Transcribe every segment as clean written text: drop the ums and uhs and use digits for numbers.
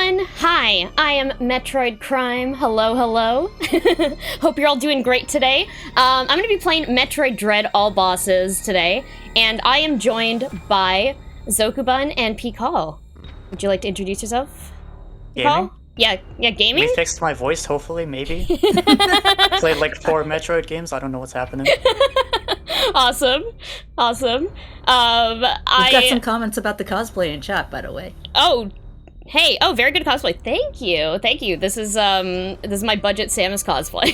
everyone! Hi, I am Metroid Crime. Hello, hello. Hope you're all doing great today. I'm going to be playing Metroid Dread All Bosses today, and I am joined by Zokubun and Pikal. Would you like to introduce yourself? Gaming? Yeah, gaming? We fixed my voice, hopefully, maybe. Played like 4 Metroid games, I don't know what's happening. Awesome. We've got some comments about the cosplay in chat, by the way. Oh, hey, very good cosplay. Thank you. This is my budget Samus cosplay.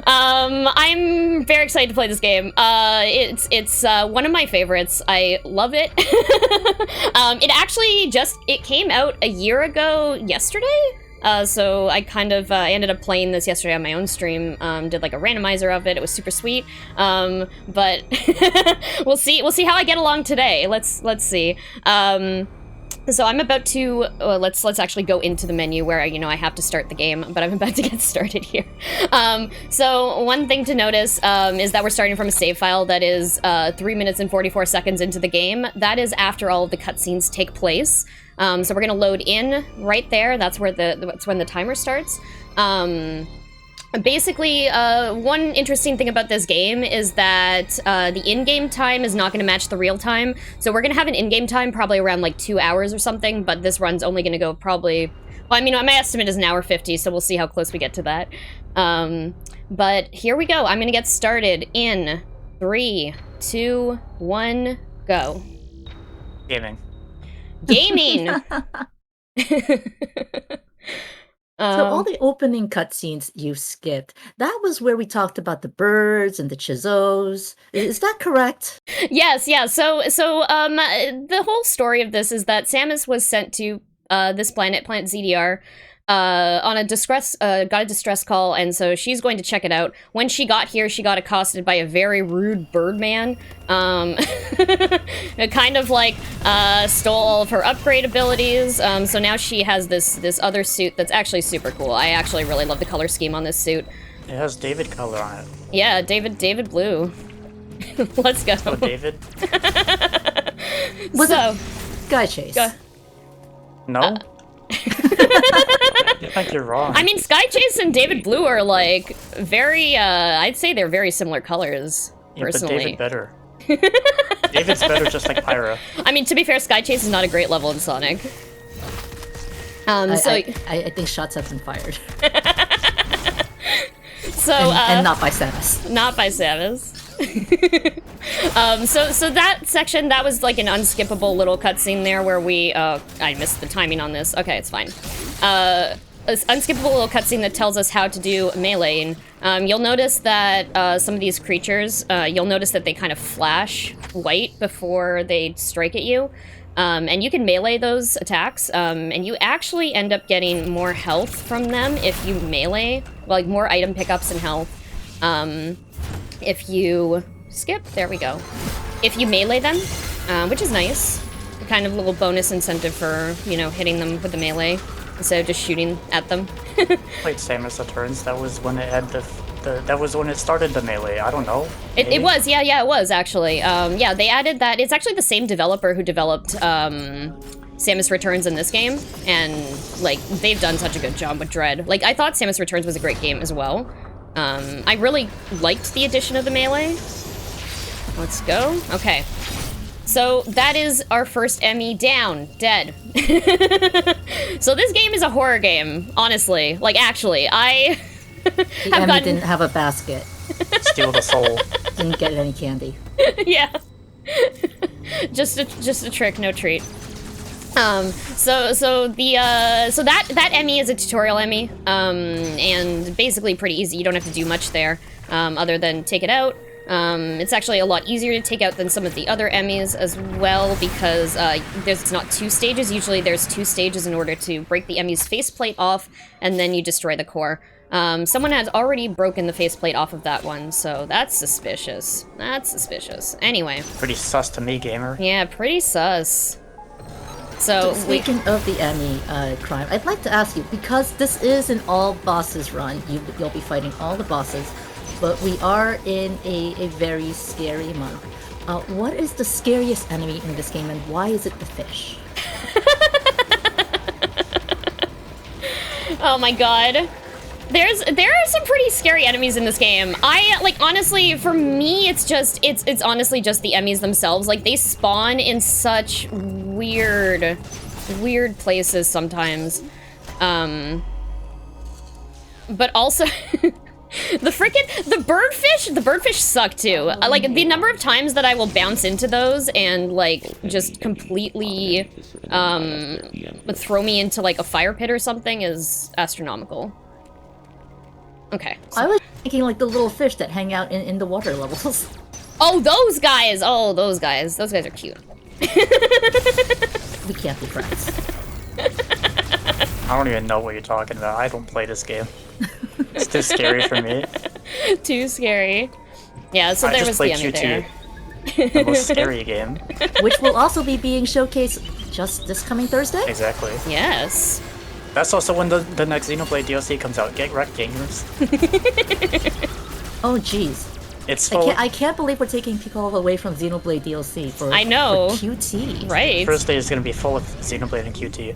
I'm very excited to play this game. It's one of my favorites. I love it. It actually it came out a year ago yesterday. So I kind of ended up playing this yesterday on my own stream. Did like a randomizer of it. It was super sweet. But we'll see how I get along today. Let's see. So I'm about to let's actually go into the menu where I have to start the game, but I'm about to get started here. So one thing to notice is that we're starting from a save file that is 3 minutes and 44 seconds into the game. That is after all of the cutscenes take place. So we're gonna load in right there. That's when the timer starts. Basically, one interesting thing about this game is that the in-game time is not going to match the real time. So we're going to have an in-game time probably around like 2 hours or something, but this run's only going to go probably... Well, I mean, my estimate is 1:50, so we'll see how close we get to that. But here we go. I'm going to get started in 3, 2, 1, go. Gaming. So all the opening cutscenes you skipped, that was where we talked about the birds and the Chozos. Is that correct? Yes, yeah. So the whole story of this is that Samus was sent to this planet ZDR, on a got a distress call, and so she's going to check it out. When she got here, she got accosted by a very rude birdman. It kind of like stole all of her upgrade abilities. So now she has this other suit that's actually super cool. I actually really love the color scheme on this suit. It has David color on it. Yeah, David blue. Let's go. Oh, David? Was it Sky Chase? No? I think you're wrong. I mean, Sky Chase and David Blue are like very, I'd say they're very similar colors, personally. But David better. David's better just like Pyra. I mean, to be fair, Sky Chase is not a great level in Sonic. I think shots have been fired. And not by Samus. Not by Samus. So that section, that was like an unskippable little cutscene there where I missed the timing on this. Okay, it's fine. This unskippable little cutscene that tells us how to do meleeing. You'll notice that some of these creatures, you'll notice that they kind of flash white before they strike at you. And you can melee those attacks, and you actually end up getting more health from them if you melee, like more item pickups and health. If you skip, there we go. If you melee them, which is nice, a kind of little bonus incentive for, hitting them with the melee instead of just shooting at them. Played Samus Returns, that was when it had that was when it started the melee. I don't know. It was, yeah, it was actually. Yeah, they added that. It's actually the same developer who developed Samus Returns in this game, and like they've done such a good job with Dread. Like I thought Samus Returns was a great game as well. I really liked the addition of the melee. Let's go. Okay. So that is our first EMMI down. Dead. So this game is a horror game, honestly. Like, actually, I didn't have a basket. Steal the soul. Didn't get any candy. Yeah. Just a trick, no treat. So that EMMI is a tutorial EMMI, and basically pretty easy. You don't have to do much there, other than take it out. It's actually a lot easier to take out than some of the other EMMIs as well, because it's not 2 stages. Usually there's 2 stages in order to break the EMMI's faceplate off, and then you destroy the core. Someone has already broken the faceplate off of that one, so that's suspicious. Anyway. Pretty sus to me, gamer. Yeah, pretty sus. So speaking of the EMMI crime, I'd like to ask you, because this is an all bosses run, you'll be fighting all the bosses, but we are in a very scary month. What is the scariest enemy in this game, and why is it the fish? Oh my god. There are some pretty scary enemies in this game. Like, honestly, for me, it's honestly just the EMMIs themselves. Like, they spawn in such weird places sometimes. But also, the birdfish suck too. Like, the number of times that I will bounce into those and, like, just completely, throw me into, like, a fire pit or something is astronomical. Okay. So. I was thinking, like, the little fish that hang out in the water levels. Oh, those guys! Oh, those guys. Those guys are cute. We can't be friends. I don't even know what you're talking about. I don't play this game. It's too scary for me. Too scary. Yeah, so there was the enemy there. The most scary game. Which will also be being showcased just this coming Thursday? Exactly. Yes. That's also when the next Xenoblade DLC comes out. Get wrecked, gamers. Oh, jeez. It's full. I can't believe we're taking people all away from Xenoblade DLC for, I know. for QT. Right. First day is going to be full of Xenoblade and QT.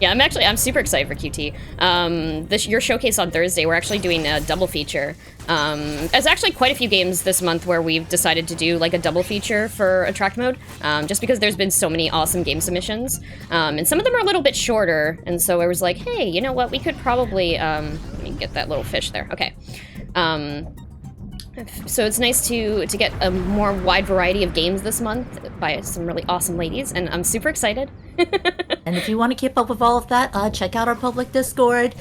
Yeah, I'm super excited for QT. Your showcase on Thursday, we're actually doing a double feature. There's actually quite a few games this month where we've decided to do like a double feature for Attract Mode, just because there's been so many awesome game submissions. And some of them are a little bit shorter, and so I was like, hey, you know what, we could probably, let me get that little fish there, okay. So it's nice to get a more wide variety of games this month by some really awesome ladies, and I'm super excited. And if you want to keep up with all of that, check out our public Discord,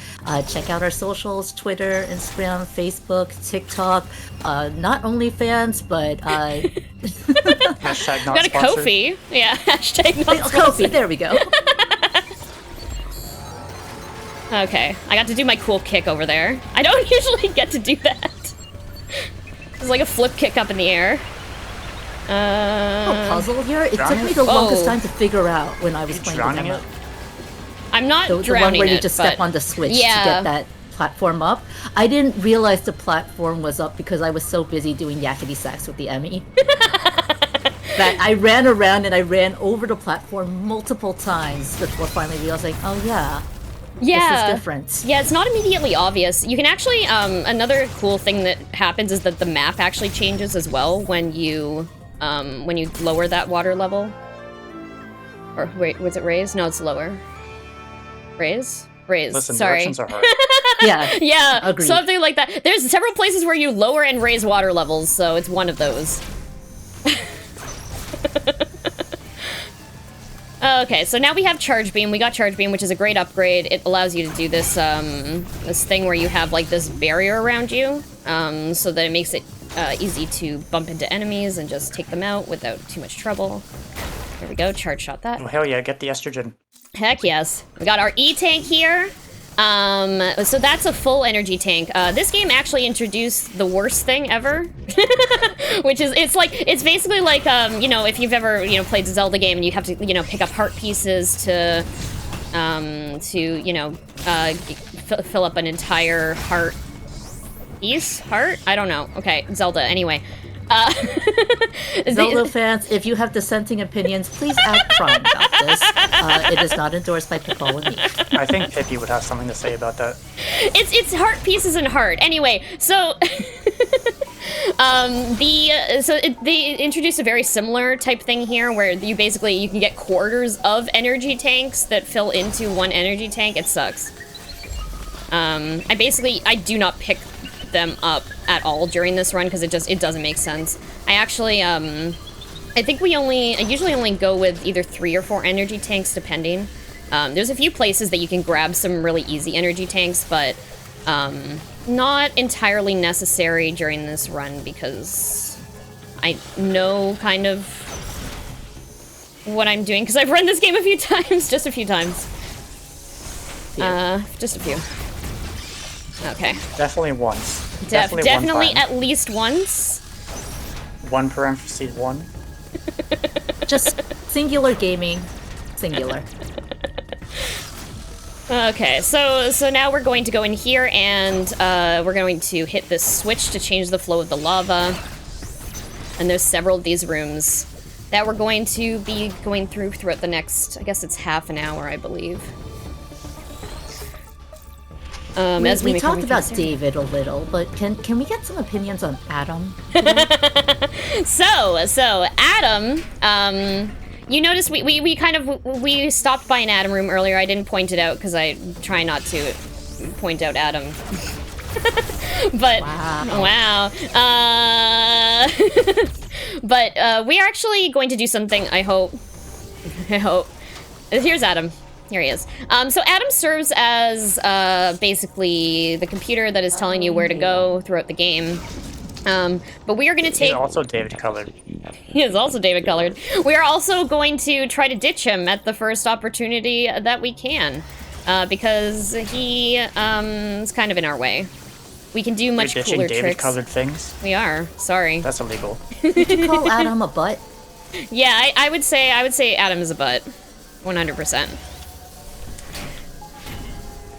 check out our socials, Twitter, Instagram, Facebook, TikTok, not OnlyFans, but... Hashtag not Got a sponsored. Ko-fi. Yeah, hashtag not Ko-fi, sponsored. there we go. Okay, I got to do my cool kick over there. I don't usually get to do that. It's like a flip kick up in the air. Puzzle here? It took me the longest time to figure out when I was playing the drowning demo. it? I'm not The drowning one where you it, just but... step on the switch Yeah. to get that platform up. I didn't realize the platform was up because I was so busy doing yakety sax with the Emmy. That I ran around and I ran over the platform multiple times before finally realizing, oh yeah, Yeah. this is different. Yeah, it's not immediately obvious. You can actually, another cool thing that happens is that the map actually changes as well when you lower that water level. Or, wait, was it raise? No, it's lower. Raise? Raise, Listen, sorry. directions are hard. Yeah, Yeah, agreed. something like that. There's several places where you lower and raise water levels, so it's one of those. Okay, so now we have Charge Beam. We got Charge Beam, which is a great upgrade. It allows you to do this, this thing where you have, like, this barrier around you, so that it makes it easy to bump into enemies and just take them out without too much trouble. There we go, charge shot that. Oh, hell yeah, get the estrogen. Heck yes. We got our E-tank here. So that's a full energy tank. This game actually introduced the worst thing ever. Which is, it's basically like, you know, if you've ever, you know, played a Zelda game and you have to, you know, pick up heart pieces to you know, fill up an entire heart piece? Heart? I don't know. Okay, Zelda, anyway. Zelda fans, if you have dissenting opinions, please add Prime about this. It is not endorsed by Pickle and me. I think Pippi would have something to say about that. It's heart pieces and heart. Anyway, so they introduced a very similar type thing here, where you can get quarters of energy tanks that fill into one energy tank. It sucks. I do not pick them up at all during this run because it doesn't make sense. I actually I think I usually only go with either 3 or 4 energy tanks depending. There's a few places that you can grab some really easy energy tanks, but not entirely necessary during this run because I know kind of what I'm doing because I've run this game a few times, just a few times. Just a few. Okay. Definitely once. Definitely one time. at least once. 1 parentheses 1. Just singular gaming. Singular. Okay, so now we're going to go in here and we're going to hit this switch to change the flow of the lava. And there's several of these rooms. that we're going to be going throughout the next, I guess it's half an hour, I believe. As we talked about David a little, but can we get some opinions on Adam? So Adam, you notice we stopped by an Adam room earlier. I didn't point it out because I try not to point out Adam. But wow. But we are actually going to do something. I hope. Here's Adam. Here he is. So Adam serves as basically the computer that is telling you where to go throughout the game. But we are going to take... He's also David Colored. He is also David Colored. We are also going to try to ditch him at the first opportunity that we can. Because he is kind of in our way. We can do much cooler tricks. David Colored things? We are. Sorry. That's illegal. Did you call Adam a butt? Yeah, I would say Adam is a butt. 100%.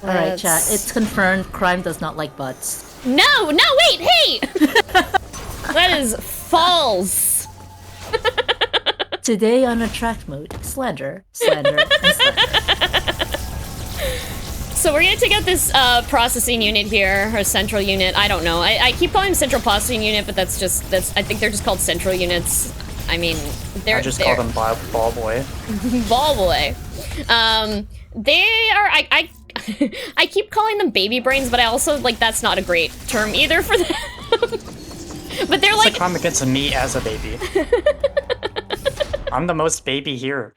Alright, chat. It's confirmed Crime does not like butts. No, wait, hey! That is false. Today on Attract Mode, slander, and slander. So we're gonna take out this processing unit here, or central unit, I don't know. I keep calling them central processing unit, but that's I think they're just called central units. I mean, I just call them ball boy. Ball boy. They are, I keep calling them baby brains, but I also, like, that's not a great term either for them. But they're like... It's a comment against me as a baby. I'm the most baby here.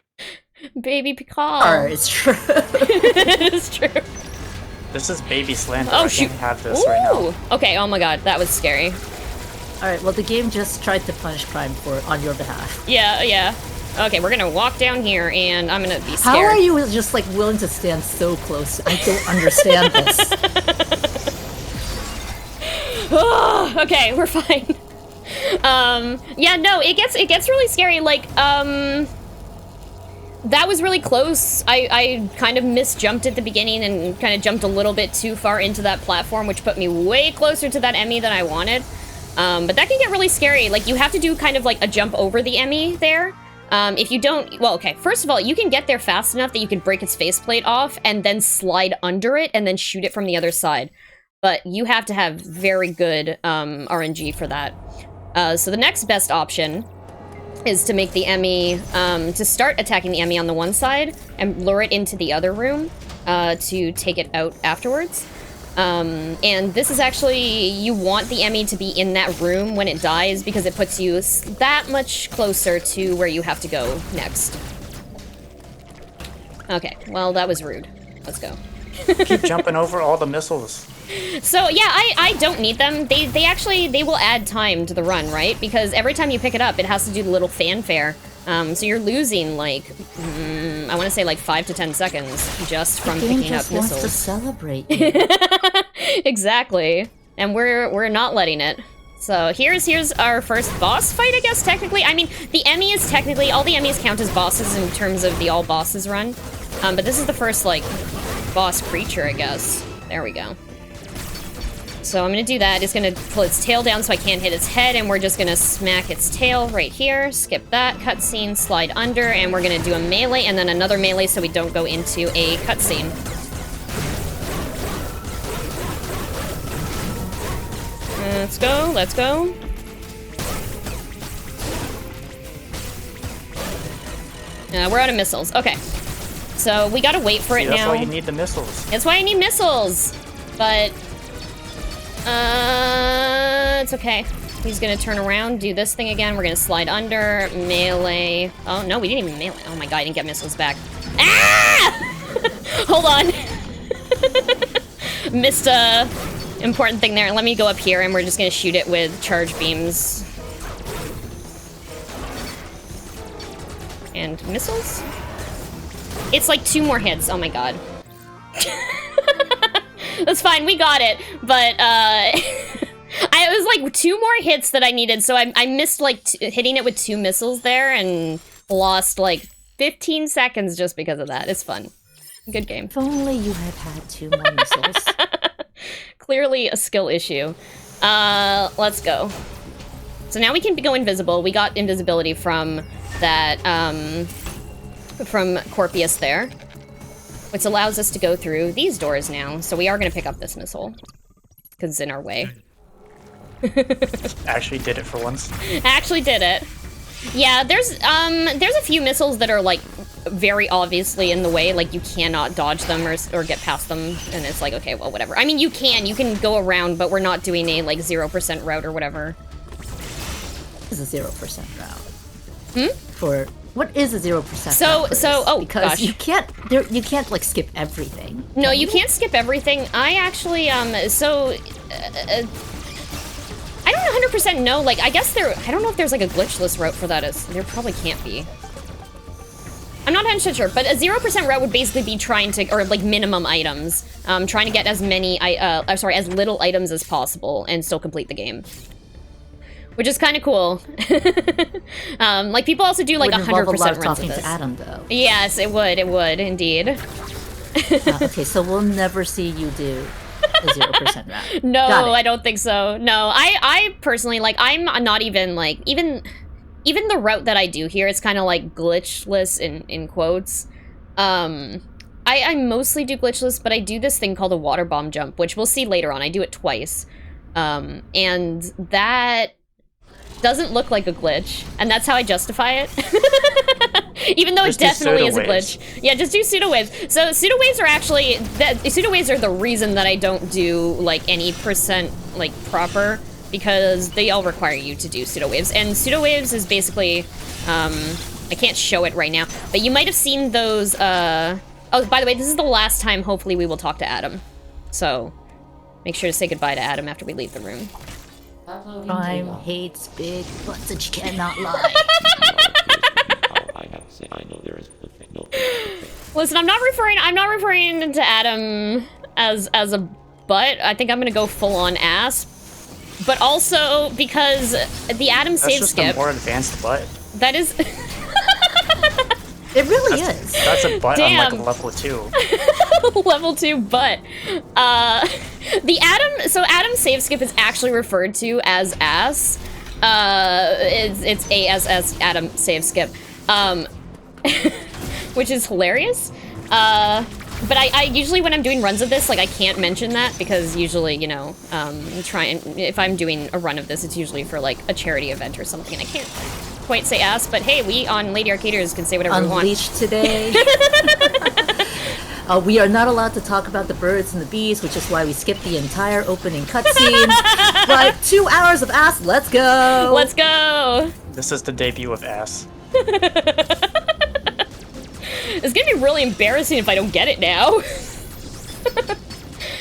Baby Picard. It's true. It is true. This is baby slander. Oh, I shoot. can't have this right now. Okay, oh my god, that was scary. Alright, well, the game just tried to punish Crime on your behalf. Yeah. Okay, we're gonna walk down here, and I'm gonna be scared. How are you just, like, willing to stand so close? I don't understand this. Oh, okay, we're fine. Yeah, no, it gets really scary. Like, that was really close. I kind of misjumped at the beginning and kind of jumped a little bit too far into that platform, which put me way closer to that EMMI than I wanted. But that can get really scary. Like, you have to do kind of like a jump over the EMMI there. If you don't, well, okay, first of all, you can get there fast enough that you can break its faceplate off and then slide under it and then shoot it from the other side. But you have to have very good RNG for that. So the next best option is to make the EMMI, to start attacking the EMMI on the one side and lure it into the other room to take it out afterwards. And this is actually, you want the EMMI to be in that room when it dies because it puts you that much closer to where you have to go next. Okay, well, that was rude. Let's go. Keep jumping over all the missiles. So yeah, I don't need them. They will add time to the run, right? Because every time you pick it up, it has to do the little fanfare. So you're losing like, I want to say like 5 to 10 seconds just from picking up missiles. Wants to celebrate. Exactly, and we're not letting it. So here's our first boss fight, I guess, technically. I mean, the EMMI is technically, all the EMMIs count as bosses in terms of the all bosses run. But this is the first, like, boss creature, I guess. There we go. So I'm gonna do that. It's gonna pull its tail down so I can't hit its head, and we're just gonna smack its tail right here. Skip that cutscene, slide under, and we're gonna do a melee and then another melee so we don't go into a cutscene. Let's go, let's go. We're out of missiles. Okay. So we gotta wait for it now. That's why you need the missiles. That's why I need missiles. But it's okay. He's gonna turn around, do this thing again. We're gonna slide under, melee. Oh no, we didn't even melee. Oh my god, I didn't get missiles back. Ah! Hold on. Missed a important thing there. Let me go up here and we're just gonna shoot it with charge beams. And missiles? It's like 2 more hits. Oh my god. That's fine, we got it. But, it was like 2 more hits that I needed, so I missed, like, hitting it with 2 missiles there and lost, like, 15 seconds just because of that. It's fun. Good game. If only you had had 2 more missiles. Clearly a skill issue. Let's go. So now we can go invisible. We got invisibility from that, from Corpius there, which allows us to go through these doors now. So we are going to pick up this missile, because it's in our way. Actually did it for once. Actually did it. Yeah, there's a few missiles that are, like, very obviously in the way, like, you cannot dodge them or get past them, and it's like, okay, well, whatever. I mean, you can go around, but we're not doing a, like, 0% route or whatever. What is a 0% route? What is a 0% route? Oh, because gosh. you can't like skip everything. No, you can't skip everything. I actually, I don't 100% know, like, I guess I don't know if there's, like, a glitchless route for that. There probably can't be. I'm not 100% sure, but a 0% route would basically be trying to, or, like, minimum items. Trying to get as many, as little items as possible and still complete the game. Which is kind of cool. Like, people also do, like, 100% runs of this. Would involve a lot of talking to Adam, though. Yes, it would, indeed. Okay, so we'll never see you do a 0% route. No, I don't think so. No, I personally, like, I'm not even, like, even the route that I do here, it's kind of, like, glitchless in quotes. I mostly do glitchless, but I do this thing called a water bomb jump, which we'll see later on. I do it twice. And that doesn't look like a glitch, and that's how I justify it. Even though it definitely is a glitch. Yeah, just do pseudo waves. So pseudo waves are actually pseudo waves are the reason that I don't do, like, any percent, like, proper, because they all require you to do pseudo waves. And pseudo waves is basically I can't show it right now, but you might have seen those oh, by the way, this is the last time hopefully we will talk to Adam. So make sure to say goodbye to Adam after we leave the room. Crime hates big butts and she cannot lie. I know there is no. Listen, I'm not referring to Adam as a butt. I think I'm gonna go full on ass. But also because the Adam save skip. That's just a more advanced butt. That is. It really is. That's a butt on, like, level 2. Level 2 butt. Adam save skip is actually referred to as ass. It's ASS Adam save skip. Which is hilarious. But I usually, when I'm doing runs of this, like, I can't mention that because usually, you know, if I'm doing a run of this, it's usually for, like, a charity event or something. I can't quite say ass, but hey, we on Lady Arcaders can say whatever we want. Unleashed today. We are not allowed to talk about the birds and the bees, which is why we skipped the entire opening cutscene. But 2 hours of ass, let's go! Let's go! This is the debut of ass. It's gonna be really embarrassing if I don't get it now.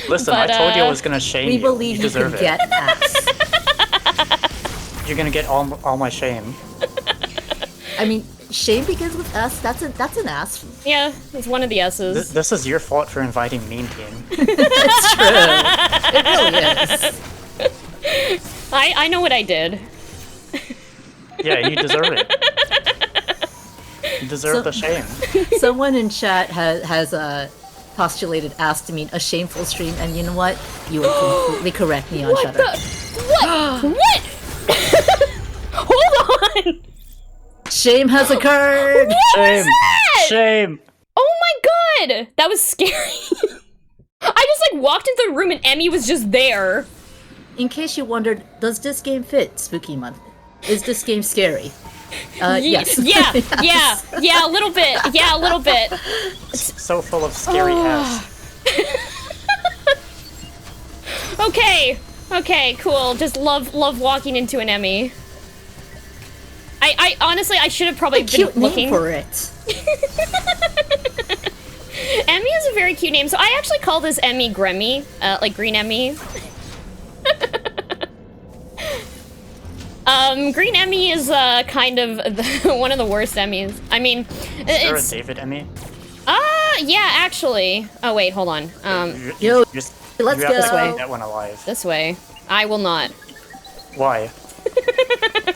Listen, I told you I was gonna shame you. We believe you deserve can get ass. You're gonna get all my shame. I mean, shame begins with S. That's an ass. Yeah, it's one of the S's. This is your fault for inviting Meme Team. It's true. It really is. I know what I did. Yeah, you deserve it. You deserve the shame. Someone in chat has postulated ass to mean a shameful stream, and you know what? You were completely correct, Neon Shutter. What? What? Hold on! Shame has occurred! What was that? Shame! Oh my god! That was scary. I just, like, walked into the room and Emmy was just there. In case you wondered, does this game fit Spooky Month? Is this game scary? Yes. Yeah, yeah, a little bit. Yeah, a little bit. So full of scary ass. Okay, cool. Just love walking into an Emmy. I honestly, I should have probably been looking for it. Emmy is a very cute name. So I actually call this Emmy Gremmy, like Green Emmy. Green Emmy is kind of one of the worst Emmys. I mean, is there a David Emmy? Yeah, actually. Oh wait, hold on. Yo, let's you have go. To keep that one alive. This way. I will not. Why?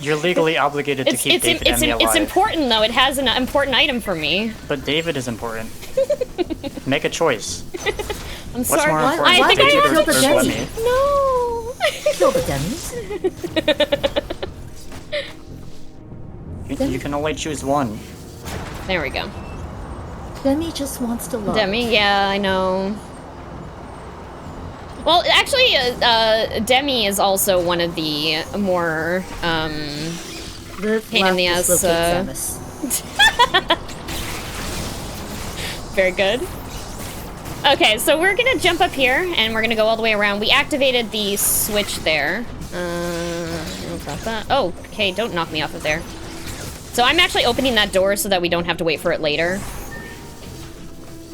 You're legally obligated to keep David Emmy alive. It's important though. It has an important item for me. But David is important. Make a choice. I'm sorry. More important, I think David I or killed the Demi. Lemmy? No. Kill the Demis. You can only choose one. There we go. Demi just wants to love. Demi, yeah, I know. Well, actually, Demi is also one of the more, pain in the ass, Very good. Okay, so we're gonna jump up here, and we're gonna go all the way around. We activated the switch there. Oh, okay, don't knock me off of there. So I'm actually opening that door so that we don't have to wait for it later.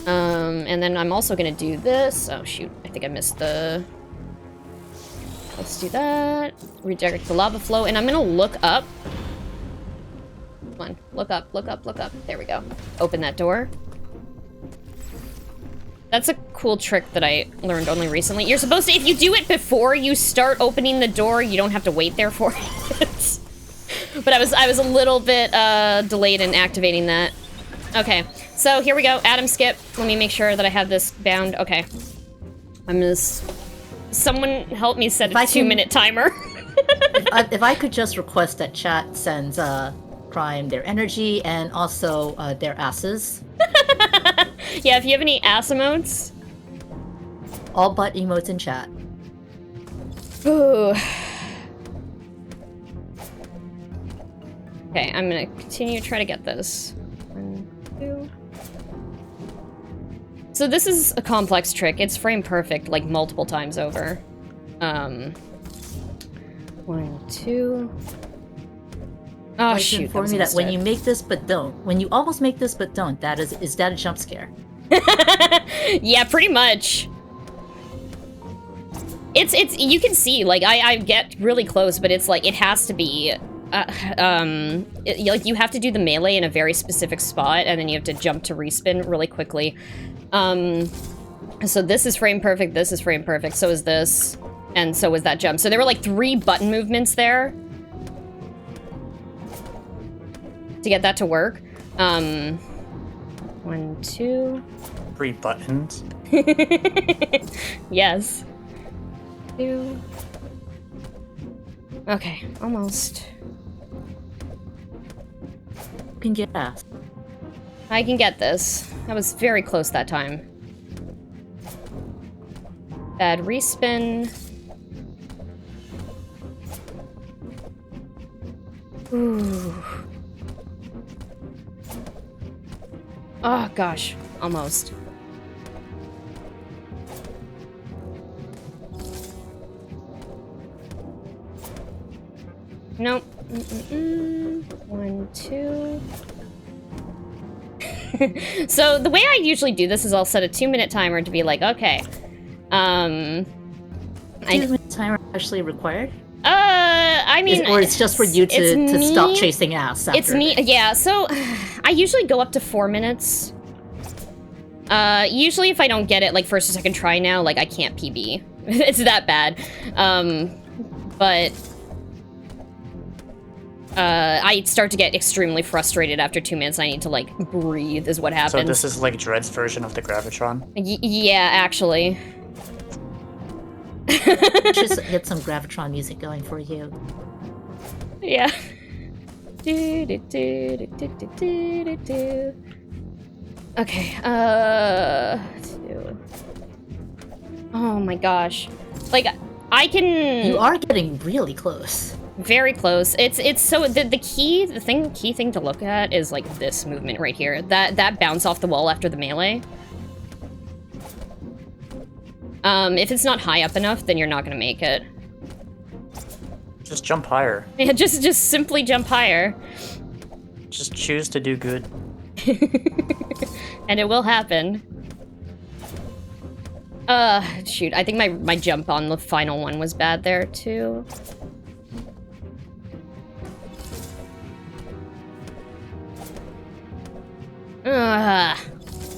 And then I'm also gonna do this. Oh, shoot, I think I missed the... Let's do that. Redirect the lava flow, and I'm gonna look up. Come on, look up, look up, look up. There we go. Open that door. That's a cool trick that I learned only recently. You're supposed to, if you do it before you start opening the door, you don't have to wait there for it. But I was a little bit delayed in activating that. Okay, so here we go. Adam skip. Let me make sure that I have this bound. Okay. I'm just... Someone help me set a 2-minute timer. if I could just request that chat sends Crime their energy and also their asses. Yeah, if you have any ass emotes. All but emotes in chat. Ooh. Okay, I'm gonna continue to try to get this. 1, 2. So this is a complex trick. It's frame perfect, like, multiple times over. 1, 2. Oh, shoot. Inform me that when you make this but don't. When you almost make this but don't, is that a jump scare? Yeah, pretty much. It's you can see, like, I get really close, but it's like, it has to be, like, you have to do the melee in a very specific spot, and then you have to jump to respin really quickly. So this is frame perfect, this is frame perfect, so is this, and so is that jump. So there were like 3 button movements there to get that to work. 1, 2. 3 buttons. Yes. 2. Okay, almost. You can get ass. I can get this. I was very close that time. Bad respin. Ooh. Oh gosh, almost. Nope. 1, 2. So the way I usually do this is I'll set a 2-minute timer to be like, okay. 2-minute timer actually required? I mean, or it's just for you to stop chasing ass after It's me, yeah, so I usually go up to 4 minutes. Usually if I don't get it, like, first or second try now, like, I can't PB. It's that bad. But I start to get extremely frustrated after 2 minutes. I need to, like, breathe is what happens. So this is like Dread's version of the Gravitron? Yeah, actually. Just get some Gravitron music going for you. Yeah. Okay, 2. Oh my gosh. Like, I can... You are getting really close. Very close. It's so... The key thing to look at is, like, this movement right here. That bounce off the wall after the melee. If it's not high up enough, then you're not gonna make it. Just jump higher. Yeah, just simply jump higher. Just choose to do good. And it will happen. Shoot, I think my jump on the final one was bad there, too.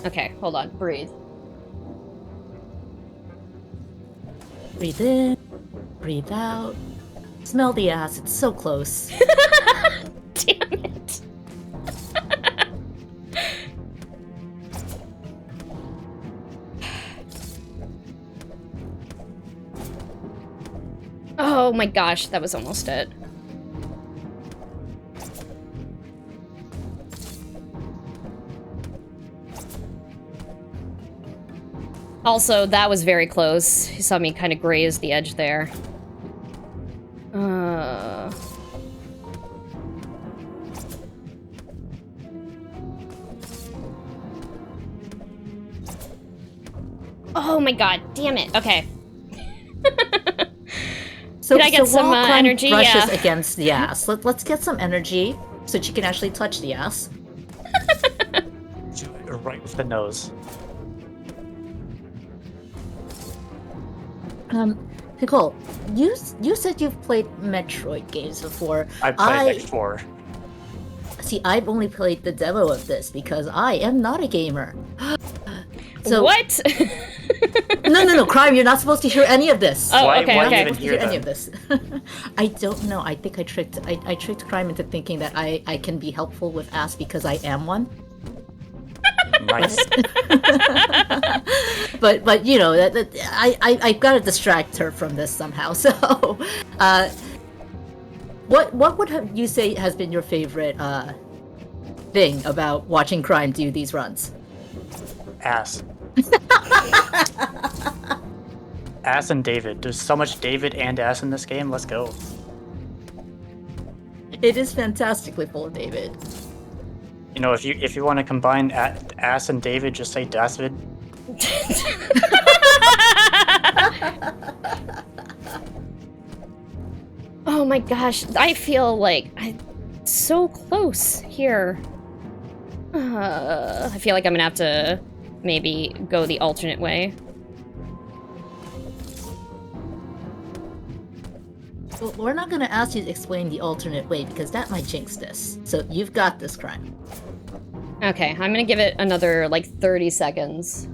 Okay, hold on, breathe. Breathe in, breathe out. Smell the ass, it's so close. Damn it. Oh my gosh, that was almost it. Also, that was very close. You saw me kind of graze the edge there. Oh my god, damn it. Okay. So, Can I get some while Crime energy? brushes Yeah. against the ass. Let's get some energy so she can actually touch the ass. Right with the nose. Nicole, you said you've played Metroid games before. I played like 4. See, I've only played the demo of this because I am not a gamer. So What? no, Crime, you're not supposed to hear any of this. Oh, Why- okay, why okay. even Supposed to hear hear any them? of this. I don't know. I think I tricked Crime into thinking that I can be helpful with ass because I am one. Nice. But you know that I've got to distract her from this somehow. So, what would you say has been your favorite thing about watching Crime do these runs? Ass. Ass and David. There's so much David and ass in this game. Let's go. It is fantastically full of David. You know, if you want to combine ass and David, just say David. Oh my gosh, I feel like I'm so close here. I feel like I'm gonna have to maybe go the alternate way. Well, we're not going to ask you to explain the alternate way because that might jinx this. So you've got this, Crime. Okay, I'm gonna give it another like 30 seconds.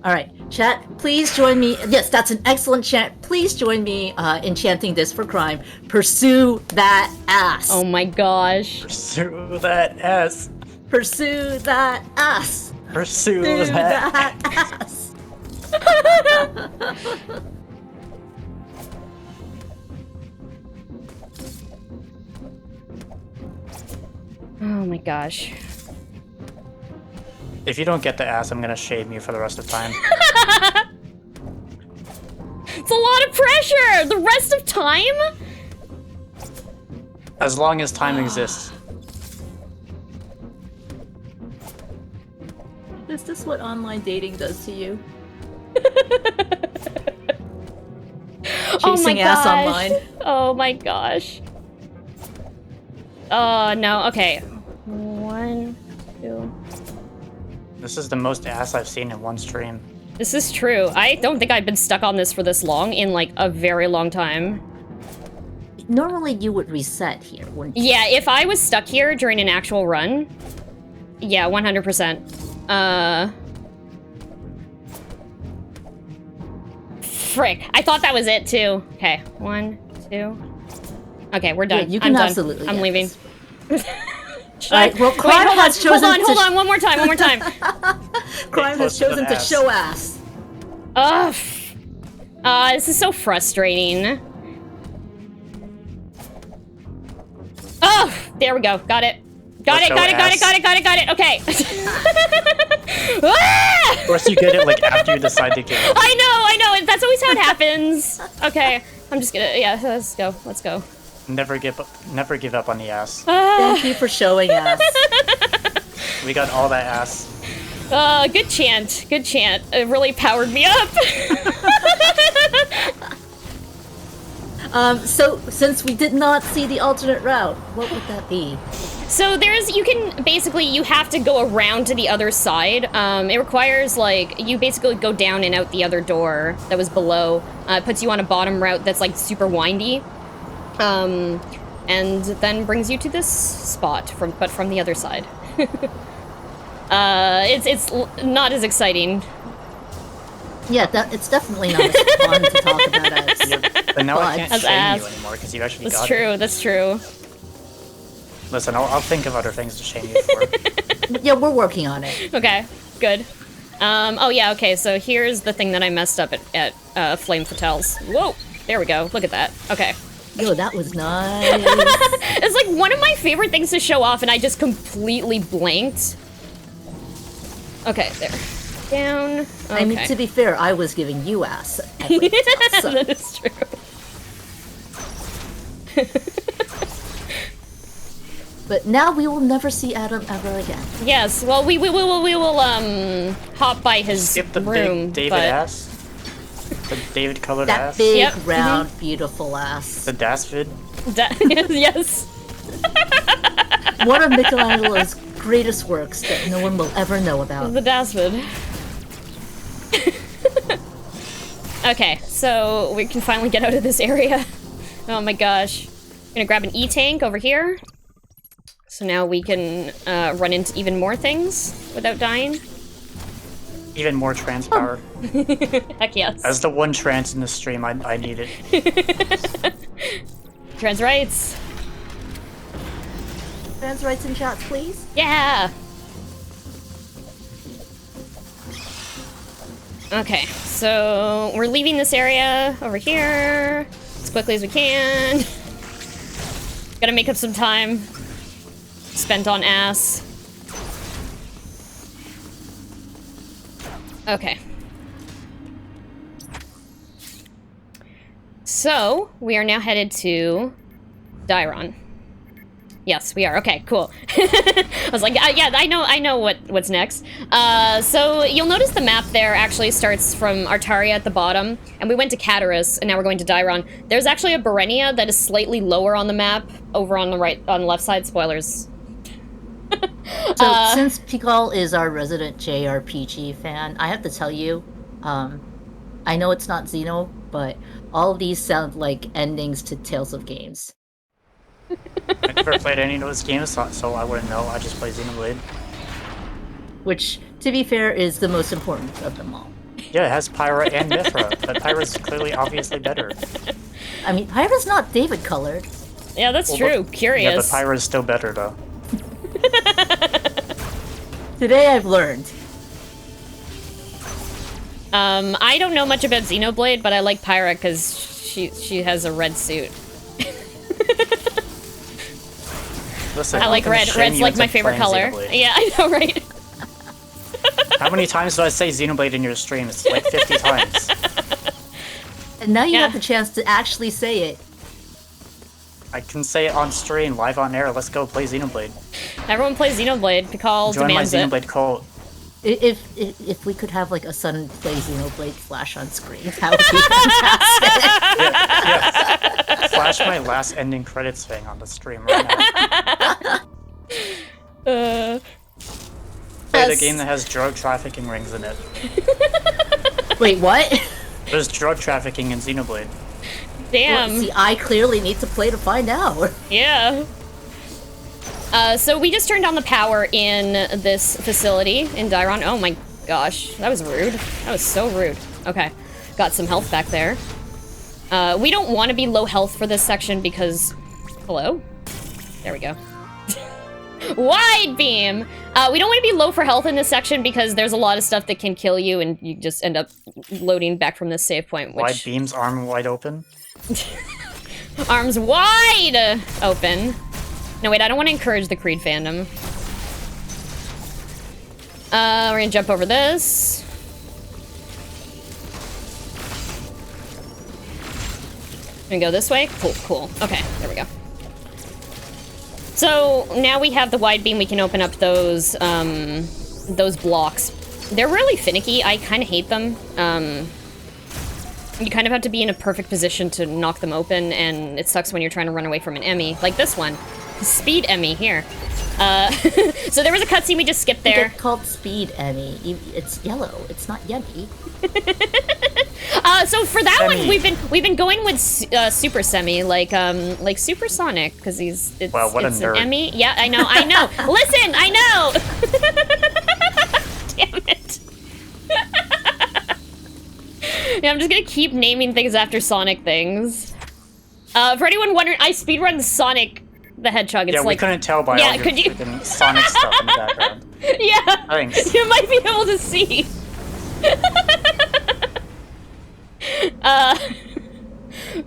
All right, chat, please join me. Yes, that's an excellent chant. Please join me in chanting this for Crime. Pursue that ass. Oh my gosh. Pursue that ass. Pursue that ass. Pursue Pursue that. that ass. Oh my gosh. If you don't get the ass, I'm gonna shame you for the rest of time. It's a lot of pressure! The rest of time? As long as time exists. Is this what online dating does to you? Oh my Chasing ass gosh. online. Oh my gosh. Oh no, okay. 1, 2. This is the most ass I've seen in one stream. This is true. I don't think I've been stuck on this for this long in like a very long time. Normally you would reset here, wouldn't you? Yeah, if I was stuck here during an actual run, yeah, 100%. Frick. I thought that was it too. Okay, 1, 2. Okay, we're done. Yeah, you can I'm done. absolutely I'm get leaving. this. Alright, well, Wait, Crime has chosen hold on, one more time. Crime has close to the chosen to ass. show ass. Ugh. This is so frustrating. Oh, there we go. Got it. Got Let's it, go, got ass. it. Okay. Ah! Of course, you get it like after you decide to give. I know. That's always how it happens. Okay, I'm just gonna, yeah, let's go. Never give up on the ass. Thank you for showing ass. We got all that ass. Good chant. It really powered me up. So, since we did not see the alternate route, what would that be? So you have to go around to the other side. It requires, like, you basically go down and out the other door that was below. It puts you on a bottom route that's, like, super windy. And then brings you to this spot, but from the other side. It's not as exciting. Yeah, it's definitely not as fun to talk about as... But now I can't As shame ass. you anymore because you actually That's got true, it. that's true. Listen, I'll think of other things to shame you for. Yeah, we're working on it. Okay, good. Oh yeah, okay, so here's the thing that I messed up at Flame Fatales. Whoa, there we go, look at that. Okay. Yo, that was nice. It's like one of my favorite things to show off and I just completely blanked. Okay, there. Down. Okay. I mean, to be fair, I was giving you ass. Every time, so. That is true. But now we will never see Adam ever again. Yes, well, we will hop by his Skip the room, big David but... ass. The David colored That ass. big, Yep, round, beautiful ass. The Dasvid. Yes. One of Michelangelo's greatest works that no one will ever know about. The Dasvid. Okay, so we can finally get out of this area. Oh my gosh. I'm gonna grab an E-tank over here. So now we can run into even more things without dying. Even more trans power. Heck yes. As the one trans in the stream, I need it. Trans rights. Trans rights and shots, please. Yeah! Okay, so we're leaving this area over here as quickly as we can. Gotta make up some time spent on ass. Okay. So, we are now headed to Dairon. Yes, we are. Okay, cool. I was like, yeah, I know what's next. So you'll notice the map there actually starts from Artaria at the bottom, and we went to Cataris, and now we're going to Dairon. There's actually a Berenia that is slightly lower on the map, over on the left side. Spoilers. So, since Pikal is our resident JRPG fan, I have to tell you, I know it's not Xeno, but all of these sound like endings to Tales of Games. I never played any of those games, so I wouldn't know. I just play Xenoblade. Which, to be fair, is the most important of them all. Yeah, it has Pyra and Mithra, but Pyra's clearly obviously better. I mean, Pyra's not David colored. Yeah, that's true. Curious. Yeah, but Pyra's still better, though. Today I've learned. I don't know much about Xenoblade, but I like Pyra because she has a red suit. Listen, I like red. Red's like my favorite color. Xenoblade. Yeah, I know, right? How many times do I say Xenoblade in your stream? It's like 50 times. And now you Yeah. have the chance to actually say it. I can say it on stream, live on air. Let's go play Xenoblade. Everyone plays Xenoblade. Pikal Join my demands it. Xenoblade cult. If we could have like a Sun play Xenoblade flash on screen, that would be fantastic. Yeah. Flash my last ending credits thing on the stream right now. Play the game that has drug trafficking rings in it. Wait, what? There's drug trafficking in Xenoblade. Damn. Well, see, I clearly need to play to find out. Yeah. So we just turned on the power in this facility in Dairon. Oh my gosh, that was rude. That was so rude. Okay, got some health back there. We don't want to be low health for this section because... Hello? There we go. Wide beam! We don't want to be low for health in this section because there's a lot of stuff that can kill you and you just end up loading back from this save point, which... Wide beams, arm wide open. Arms wide open. No, wait, I don't want to encourage the Creed fandom. We're gonna jump over this. Gonna go this way? Cool, cool. Okay, there we go. So, now we have the wide beam, we can open up those blocks. They're really finicky, I kind of hate them. You kind of have to be in a perfect position to knock them open, and it sucks when you're trying to run away from an EMMI, like this one. Speed EMMI, here. So there was a cutscene we just skipped there. It's called Speed Emmy. It's yellow. It's not Yummy. So for that Semi. one, we've been going with Super Semi, like Supersonic, because it's Wow, what a it's nerd. an Emmy. Yeah, I know. Listen, I know. Damn it. Yeah, I'm just gonna keep naming things after Sonic things. For anyone wondering, I speedrun Sonic the Hedgehog. It's Yeah, like, we couldn't tell by Yeah, all your could you- freaking Sonic stuff in the background. yeah, Thanks. you might be able to see.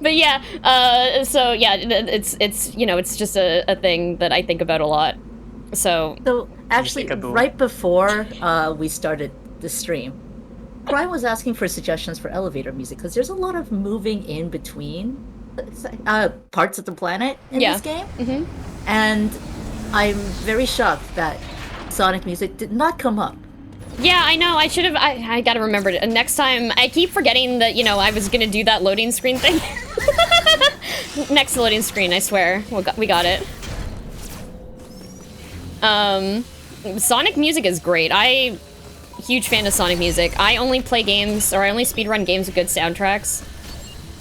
But yeah, so yeah, it's you know, it's just a thing that I think about a lot. So So actually, Peekaboo. right before we started the stream, Brian was asking for suggestions for elevator music because there's a lot of moving in between parts of the planet in this game. And I'm very shocked that Sonic music did not come up. Yeah, I know. I should have. I gotta remember it. Next time, I keep forgetting that, you know, I was gonna do that loading screen thing. Next loading screen, I swear. We got it. Sonic music is great. Huge fan of Sonic music. I only play games, or I only speedrun games with good soundtracks.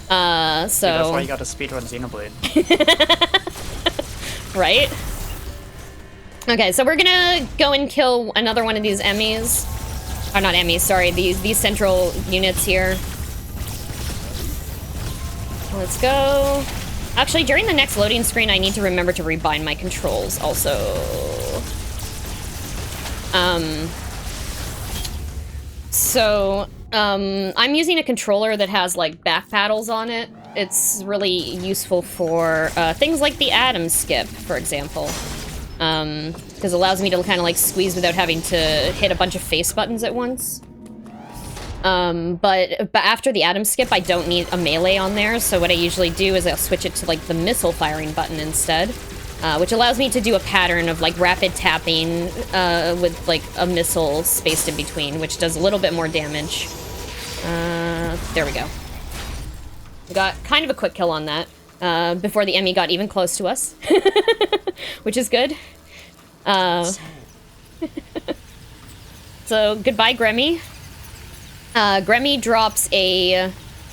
So... Yeah, that's why you gotta speedrun Xenoblade. Right? Okay, so we're gonna go and kill another one of these EMMIs. Or not EMMIs, sorry, these central units here. Let's go. Actually, during the next loading screen, I need to remember to rebind my controls also. I'm using a controller that has, like, back paddles on it. It's really useful for things like the Atom Skip, for example. Because it allows me to kind of, like, squeeze without having to hit a bunch of face buttons at once. But after the Atom Skip, I don't need a melee on there, so what I usually do is I'll switch it to, like, the missile firing button instead. Which allows me to do a pattern of, like, rapid tapping with, like, a missile spaced in between, which does a little bit more damage. There we go. We got kind of a quick kill on that, before the Emmy got even close to us. Which is good. So, goodbye, Gremmy. Gremmy drops a...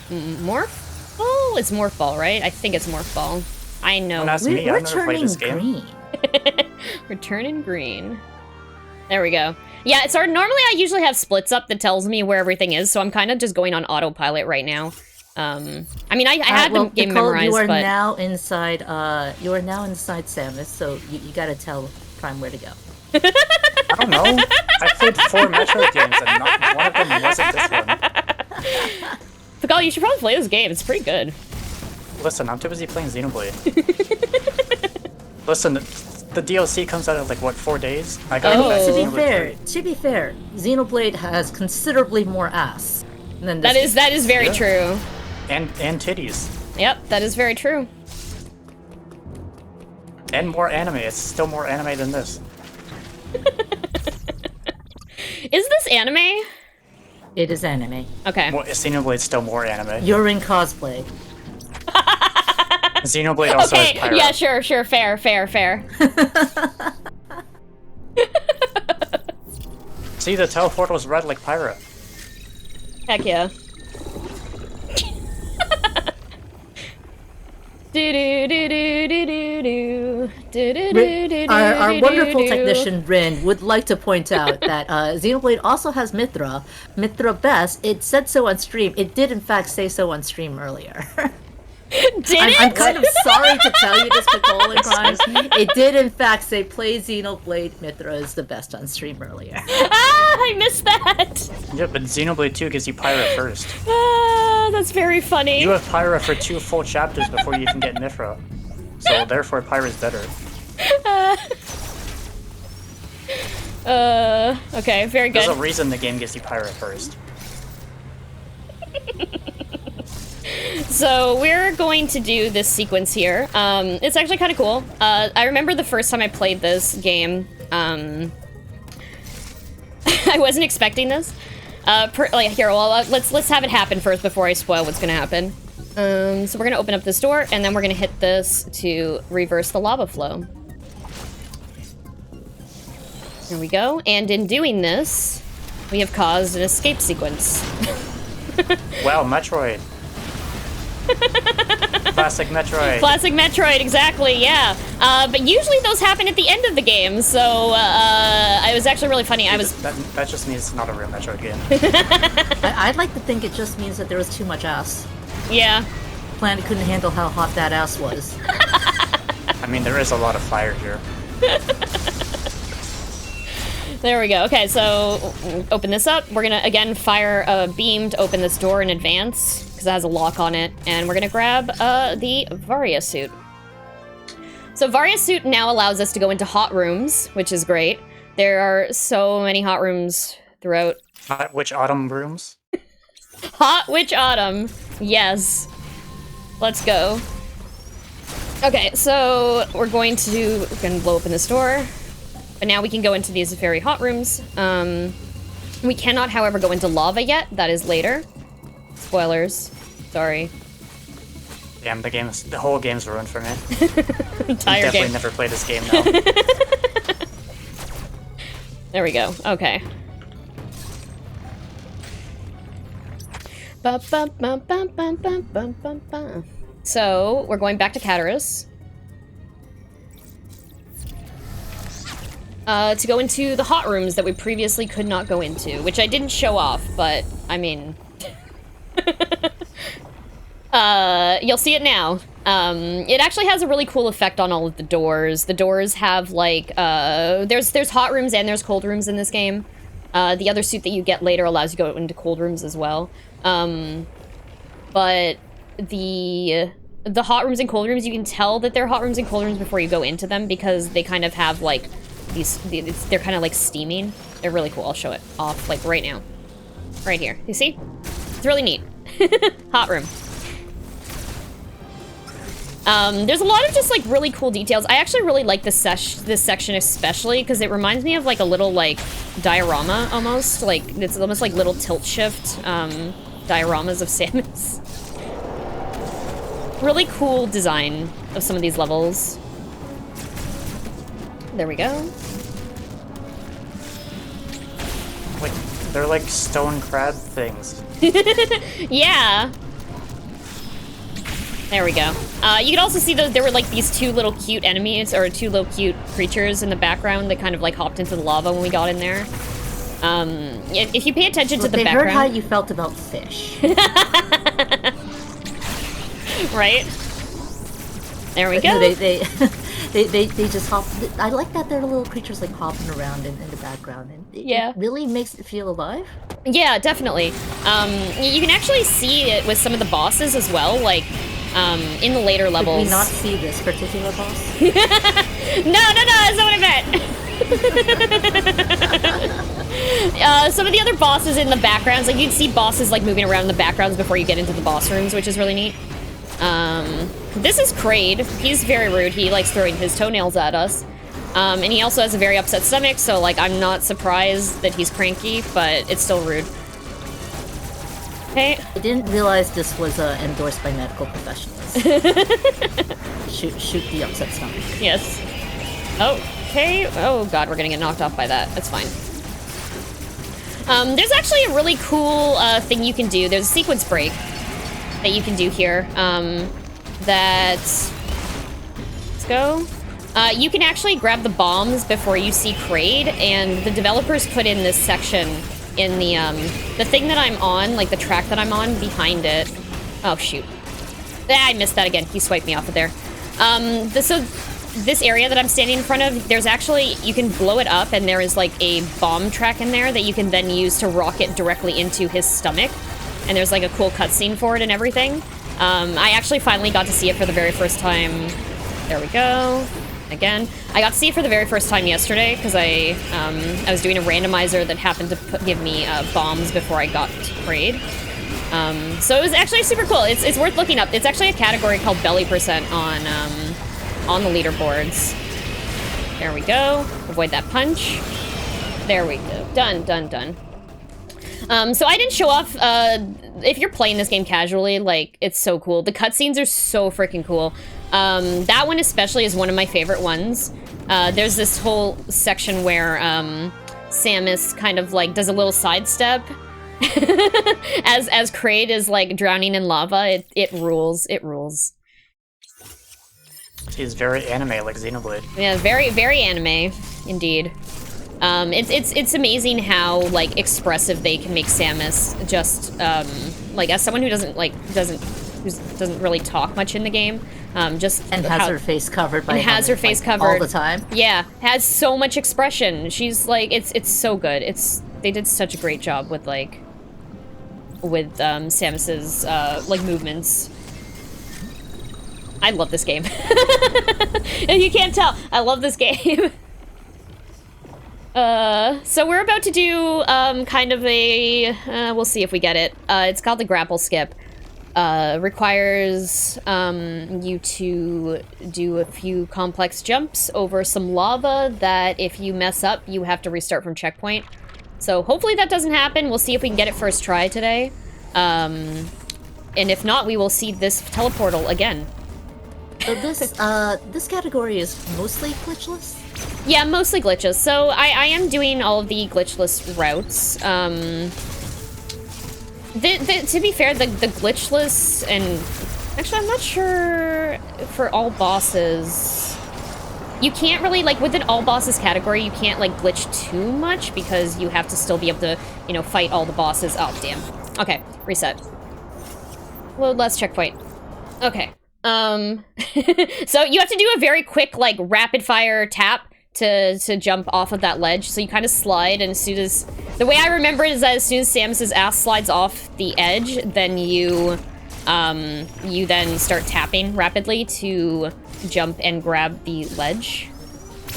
Morph? Oh, it's Morph Ball, right? I think it's Morph Ball. I know. Don't ask me, I've never played this game. Green. Returning green. There we go. Yeah, it's normally I usually have splits up that tells me where everything is, so I'm kind of just going on autopilot right now. I mean, I had the game memorized, you are but... now inside, Samus, so you gotta tell Prime where to go. I don't know. I played 4 Metroid games and not one of them wasn't this one. Pakal, you should probably play this game. It's pretty good. Listen, I'm too busy playing Xenoblade. Listen, the DLC comes out in like, what, 4 days? I gotta go back to Xenoblade 3. To be fair, Xenoblade has considerably more ass than this. That is very true. And titties. Yep, that is very true. And more anime. It's still more anime than this. Is this anime? It is anime. Okay. Xenoblade's still more anime. You're in cosplay. Xenoblade also has Okay, Pyro. yeah, sure, fair. See, the teleportal's red like Pyro. Heck yeah. Our wonderful technician Rin would like to point out that Xenoblade also has Mithra. Mithra Best. It said so on stream. It did in fact say so on stream earlier. I'm kind of sorry to tell you this, Nicole and Prime. It did in fact say play Xenoblade. Mithra is the best on stream earlier. I missed that. Yeah, but Xenoblade 2 gives you Pyro first. That's very funny. You have Pyro for 2 full chapters before you can get Mithra. So therefore Pyro's better. Okay, very good. There's a reason the game gives you Pyro first. So we're going to do this sequence here. It's actually kind of cool. I remember the first time I played this game, I wasn't expecting this. Let's have it happen first before I spoil what's gonna happen. So we're gonna open up this door, and then we're gonna hit this to reverse the lava flow. Here we go. And in doing this, we have caused an escape sequence. Wow, Metroid. Classic Metroid. Classic Metroid, exactly, yeah. But usually those happen at the end of the game, so it was actually really funny. That just means it's not a real Metroid game. I'd like to think it just means that there was too much ass. Yeah. Planet couldn't handle how hot that ass was. I mean, there is a lot of fire here. There we go. Okay, so open this up. We're gonna, again, fire a beam to open this door in advance, because it has a lock on it. And we're gonna grab the Varia suit. So Varia suit now allows us to go into hot rooms, which is great. There are so many hot rooms throughout. Which autumn rooms? Hot Witch Autumn. Yes. Let's go. Okay, so we're gonna blow open this door. But now we can go into these very hot rooms. We cannot, however, go into lava yet. That is later. Spoilers. Sorry. Damn, the whole game's ruined for me. Entire Definitely game. never played this game now. There we go. Okay. So, we're going back to Caterus. To go into the hot rooms that we previously could not go into, which I didn't show off, but, I mean... you'll see it now. It actually has a really cool effect on all of the doors. The doors have, like, there's hot rooms and there's cold rooms in this game. The other suit that you get later allows you to go into cold rooms as well. But the hot rooms and cold rooms, you can tell that they're hot rooms and cold rooms before you go into them because they kind of have, like, they're kind of, like, steaming. They're really cool. I'll show it off, like, right now. Right here. You see? It's really neat. Hot room. There's a lot of just, like, really cool details. I actually really like this section especially, because it reminds me of, like, a little, like, diorama, almost. Like, it's almost like little tilt-shift, dioramas of Samus. Really cool design of some of these levels. There we go. Like, they're like stone crab things. Yeah. There we go. You can also see that there were like these two little cute enemies, or two little cute creatures in the background that kind of like hopped into the lava when we got in there. If you pay attention to the background... They heard how you felt about fish. Right? There we go. They just hop. I like that they're little creatures like hopping around in the background, and it really makes it feel alive. Yeah, definitely. You can actually see it with some of the bosses as well, like in the later levels. Did we not see this particular boss? No, that's not what I meant. Some of the other bosses in the backgrounds, like you'd see bosses like moving around in the backgrounds before you get into the boss rooms, which is really neat. This is Kraid. He's very rude. He likes throwing his toenails at us. And he also has a very upset stomach, so, like, I'm not surprised that he's cranky, but it's still rude. Okay. I didn't realize this was endorsed by medical professionals. shoot the upset stomach. Yes. Okay. Oh, God, we're gonna get knocked off by that. That's fine. There's actually a really cool thing you can do. There's a sequence break that you can do here. Let's go. You can actually grab the bombs before you see Kraid, and the developers put in this section in the thing that I'm on, like the track that I'm on, behind it. Oh, shoot. I missed that again. He swiped me off of there. So this area that I'm standing in front of, there's actually, you can blow it up, and there is like a bomb track in there that you can then use to rocket directly into his stomach. And there's like a cool cutscene for it and everything. I actually finally got to see it for the very first time. There we go. Again. I got to see it for the very first time yesterday because I was doing a randomizer that happened to give me bombs before I got to Kraid. So it was actually super cool. It's worth looking up. It's actually a category called belly percent on the leaderboards. There we go. Avoid that punch. There we go. Done. So I didn't show off, if you're playing this game casually, like, it's so cool. The cutscenes are so freaking cool. That one especially is one of my favorite ones. There's this whole section where, Samus kind of, like, does a little sidestep. as Kraid is, like, drowning in lava. It rules. It rules. She's very anime, like Xenoblade. Yeah, very, very anime, indeed. It's amazing how, like, expressive they can make Samus, just, like, as someone who doesn't really talk much in the game, just... And has her face covered by... And has her face covered. All the time. Yeah, has so much expression. She's, like, it's so good. They did such a great job with, like, Samus's, like, movements. I love this game. And you can't tell, I love this game. So we're about to do, kind of a, we'll see if we get it. It's called the Grapple Skip. Requires, you to do a few complex jumps over some lava that if you mess up, you have to restart from checkpoint. So hopefully that doesn't happen. We'll see if we can get it first try today. And if not, we will see this teleportal again. So this category is mostly glitchless? Yeah, mostly glitches. So I am doing all of the glitchless routes. To be fair, the glitchless and... Actually, I'm not sure for all bosses. You can't really, like, within all bosses category, you can't, like, glitch too much because you have to still be able to, you know, fight all the bosses. Oh, damn. Okay, reset. Load less checkpoint. Okay. So you have to do a very quick, like, rapid-fire tap to jump off of that ledge. So you kind of slide, and as soon as... The way I remember it is that as soon as Samus's ass slides off the edge, then you then start tapping rapidly to jump and grab the ledge.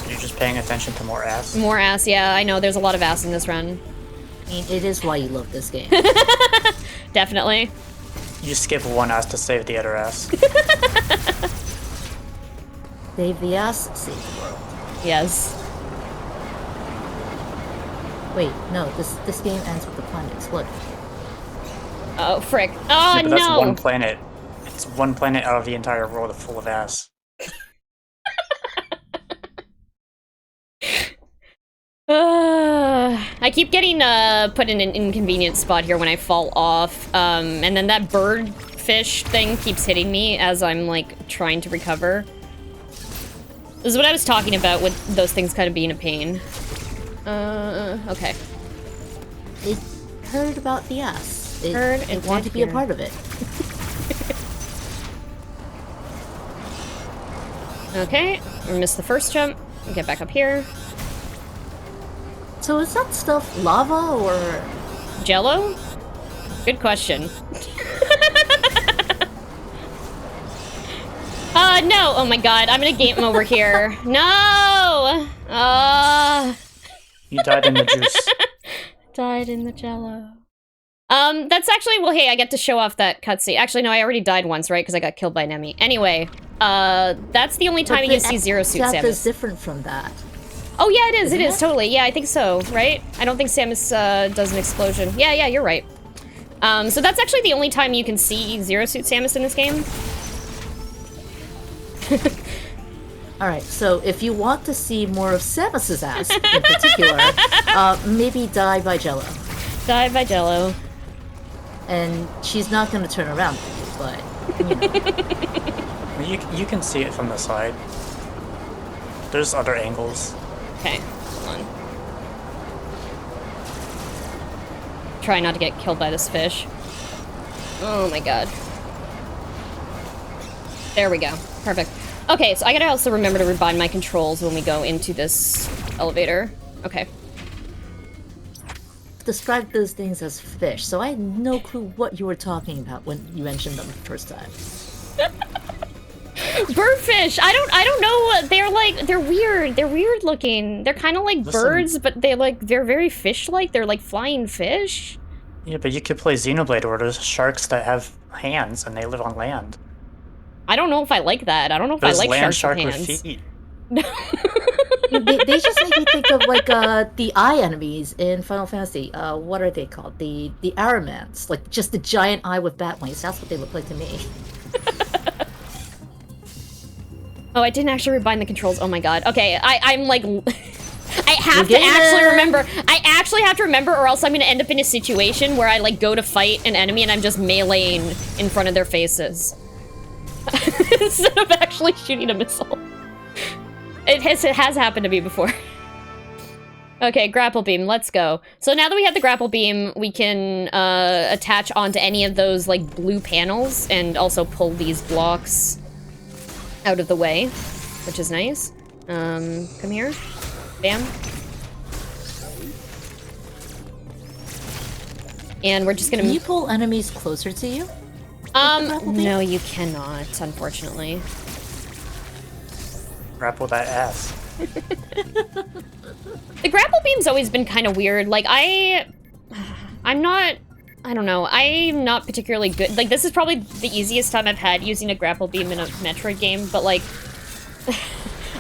You're just paying attention to more ass? More ass, yeah, I know. There's a lot of ass in this run. I mean, it is why you love this game. Definitely. You skip one ass to save the other ass. Save the ass, save the world. Yes. Wait, no, this game ends with the planets. Look. Oh, frick. Oh, Yeah, but that's no! one planet. It's one planet out of the entire world full of ass. I keep getting put in an inconvenient spot here when I fall off, and then that bird fish thing keeps hitting me as I'm, like, trying to recover. This is what I was talking about with those things kind of being a pain. Okay. It heard about the ass. It wanted to be a here. part of it. Okay, we missed the first jump. Get back up here. So is that stuff lava or... Jello? Good question. No! Oh my god, I'm gonna game over here. No! You died in the juice. Died in the Jello. That's actually, well, hey, I get to show off that cutscene. Actually, no, I already died once, right? Because I got killed by an enemy. Anyway, that's the only time you see Zero Suit Samus is Samus. different from that. Oh, yeah, it is. Isn't It is, it? totally. Yeah, I think so, right? I don't think Samus does an explosion. Yeah, you're right. So that's actually the only time you can see Zero Suit Samus in this game. Alright, so if you want to see more of Samus's ass, in particular, maybe Die by Jello. Die by Jello. And she's not going to turn around, but, you know. You can see it from the side. There's other angles. Okay, hold on. Try not to get killed by this fish. Oh my god. There we go. Perfect. Okay, so I gotta also remember to rebind my controls when we go into this elevator. Okay. Described those things as fish, so I had no clue what you were talking about when you mentioned them the first time. Birdfish! I don't know. They're weird. They're weird looking. They're kind of like birds, but they're very fish-like. They're like flying fish. Yeah, but you could play Xenoblade where there's sharks that have hands and they live on land. I don't know if I like that. I don't know if There's I like land sharks shark with with hands. feet. They just make me think of like the eye enemies in Final Fantasy. What are they called? The Aramans. Like just the giant eye with bat wings. That's what they look like to me. Oh, I didn't actually rebind the controls. Oh my god. Okay, I'm like... I have to getting actually there. remember. I actually have to remember, or else I'm gonna end up in a situation where I like go to fight an enemy and I'm just meleeing in front of their faces. Instead of actually shooting a missile. It has happened to me before. Okay, grapple beam, let's go. So now that we have the grapple beam, we can attach onto any of those like blue panels and also pull these blocks out of the way, which is nice. Come here. Bam. And we're just gonna... Can you pull enemies closer to you? No, you cannot, unfortunately. Grapple that ass. The grapple beam's always been kind of weird. Like, I'm not, I don't know, I'm not particularly good. Like, this is probably the easiest time I've had using a grapple beam in a Metroid game, but like,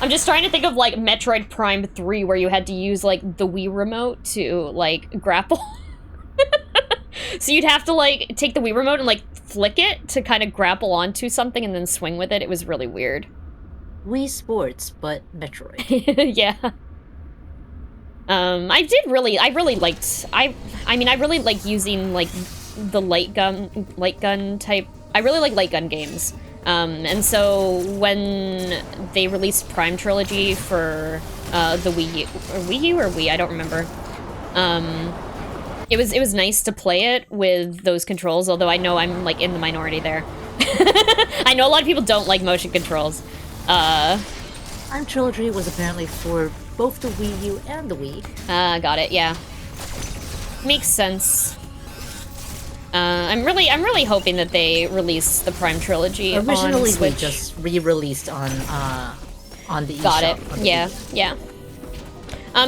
I'm just trying to think of like Metroid Prime 3 where you had to use like the Wii remote to like grapple. So you'd have to like take the Wii remote and like flick it to kind of grapple onto something and then swing with it. It was really weird. Wii Sports, but Metroid. Yeah. I really like using like the light gun type. I really like light gun games. And so when they released Prime Trilogy for the Wii U or Wii, I don't remember. It was nice to play it with those controls, although I know I'm like in the minority there. I know a lot of people don't like motion controls. Prime Trilogy was apparently for both the Wii U and the Wii. Got it, yeah. Makes sense. I'm really hoping that they release the Prime Trilogy Originally, on Switch. we just re-released on the eShop. Got it. On the Yeah, Wii. yeah.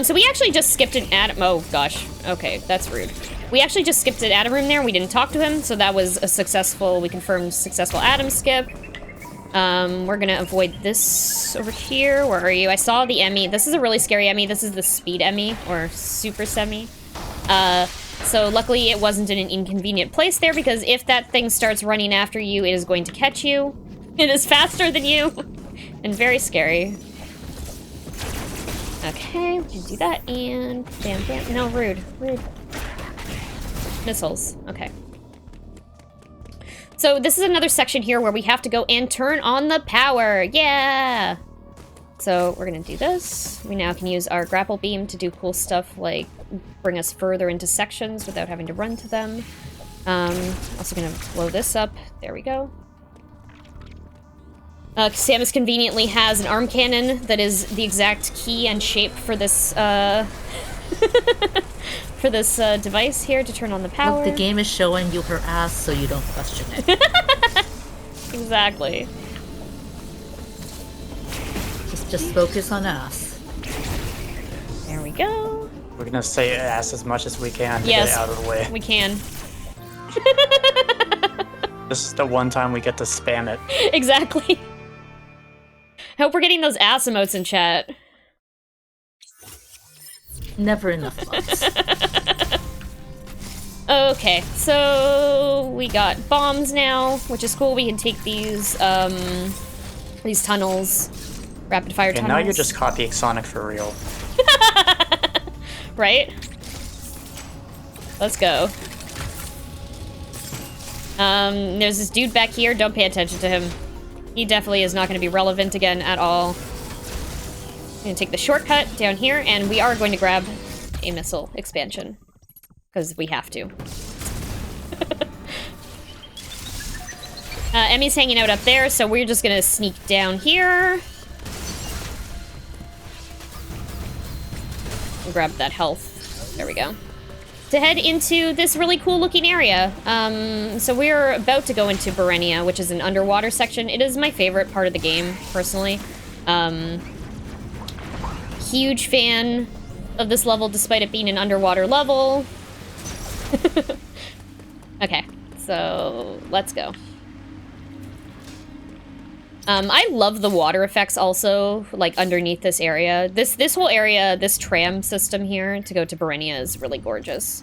So we actually just skipped an Adam. Oh gosh. Okay, that's rude. We actually just skipped an Adam room there. We didn't talk to him, so that was a successful. We confirmed successful Adam skip. We're gonna avoid this over here. Where are you? I saw the EMMI. This is a really scary EMMI. This is the speed EMMI or super semi. So luckily it wasn't in an inconvenient place there, because if that thing starts running after you, it is going to catch you. It is faster than you and very scary. Okay, we can do that and bam, bam. No, rude. Missiles. Okay. So this is another section here where we have to go and turn on the power. Yeah! So we're gonna do this. We now can use our grapple beam to do cool stuff like bring us further into sections without having to run to them. Also gonna blow this up. There we go. Samus conveniently has an arm cannon that is the exact key and shape for this, for this device here to turn on the power. Look, the game is showing you her ass, so you don't question it. Exactly. Just focus on ass. There we go. We're gonna say ass as much as we can to Yes, get it out of the way. we can. This is the one time we get to spam it. Exactly. Hope we're getting those ass emotes in chat. Never enough bugs. Okay, so we got bombs now, which is cool. We can take these tunnels, rapid fire Okay, tunnels. now you're just copying Sonic for real. Right? Let's go. There's this dude back here. Don't pay attention to him. He definitely is not going to be relevant again at all. I'm going to take the shortcut down here, and we are going to grab a missile expansion. Because we have to. Emmy's hanging out up there, so we're just going to sneak down here. And grab that health. There we go. To head into this really cool looking area. So we're about to go into Berenia, which is an underwater section. It is my favorite part of the game, personally. Huge fan of this level, despite it being an underwater level. Okay, so let's go. I love the water effects also, like, underneath this area. This whole area, this tram system here to go to Berenia is really gorgeous.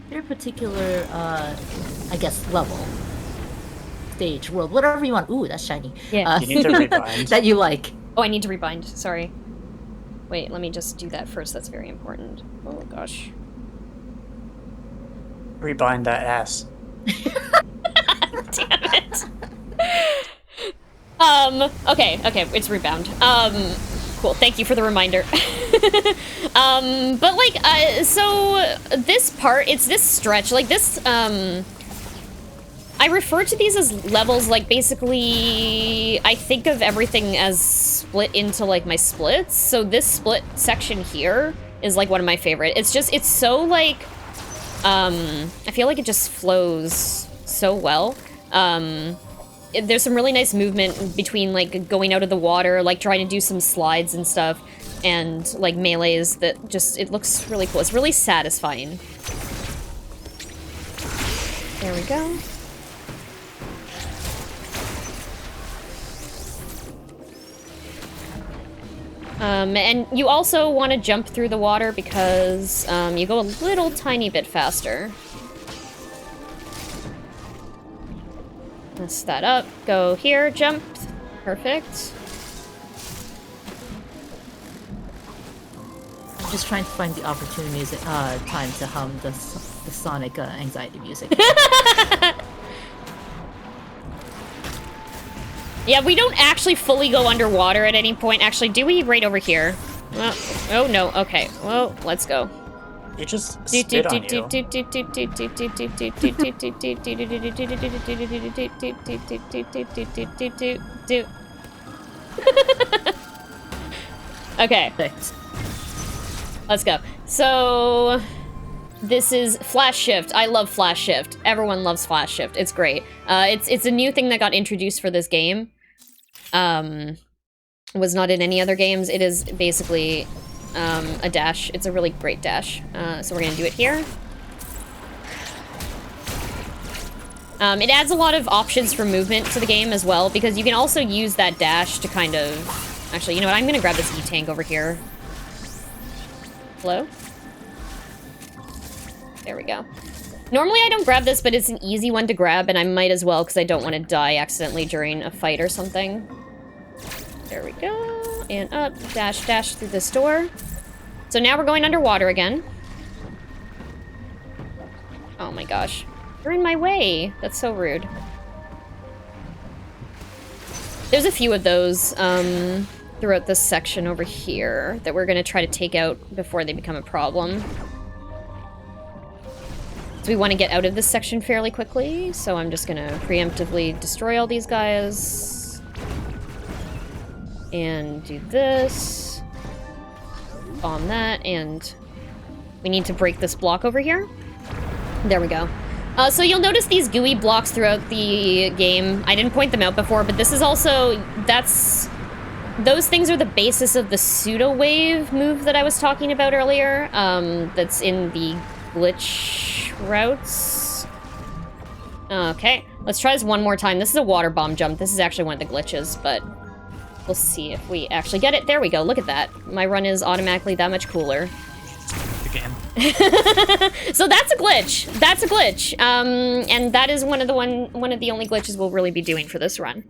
Their particular, I guess, level, stage, world, whatever you want. Ooh, that's shiny. Yeah. You need to rebind. That you like. Oh, I need to rebind, sorry. Wait, let me just do that first, that's very important. Oh, gosh. Rebind that ass. Damn it. Okay, it's rebound. Cool, thank you for the reminder. But like, so this part, it's this stretch, like this, I refer to these as levels, like basically, I think of everything as split into like my splits. So this split section here is like one of my favorite. It's just, it's so like, I feel like it just flows so well. there's some really nice movement between, like, going out of the water, like, trying to do some slides and stuff, and, like, melees that just, it looks really cool. It's really satisfying. There we go. And you also want to jump through the water because you go a little tiny bit faster. Mess that up. Go here, jump. Perfect. I'm just trying to find the opportune music time to hum the Sonic anxiety music. Yeah, we don't actually fully go underwater at any point. Actually, do we? Right over here. Oh, no. Okay. Well, let's go. You just spit on you. Okay. Let's go. So... This is Flash Shift. I love Flash Shift. Everyone loves Flash Shift. It's great. It's a new thing that got introduced for this game. Was not in any other games. It is basically a dash. It's a really great dash. So we're gonna do it here. It adds a lot of options for movement to the game as well, because you can also use that dash to kind of... Actually, you know what? I'm gonna grab this E-Tank over here. Hello? There we go. Normally I don't grab this, but it's an easy one to grab, and I might as well because I don't want to die accidentally during a fight or something. There we go. And up. Dash, dash through this door. So now we're going underwater again. Oh my gosh. You're in my way. That's so rude. There's a few of those throughout this section over here that we're going to try to take out before they become a problem. So we want to get out of this section fairly quickly, so I'm just gonna preemptively destroy all these guys. And do this. Bomb that, and we need to break this block over here. There we go. So you'll notice these gooey blocks throughout the game. I didn't point them out before, but this is also... Those things are the basis of the pseudo-wave move that I was talking about earlier. That's in the glitch routes. Okay, let's try this one more time. This is a water bomb jump. This is actually one of the glitches, but we'll see if we actually get it. There we go. Look at that. My run is automatically that much cooler. Again. So that's a glitch. That's a glitch. And that is one of the only glitches we'll really be doing for this run.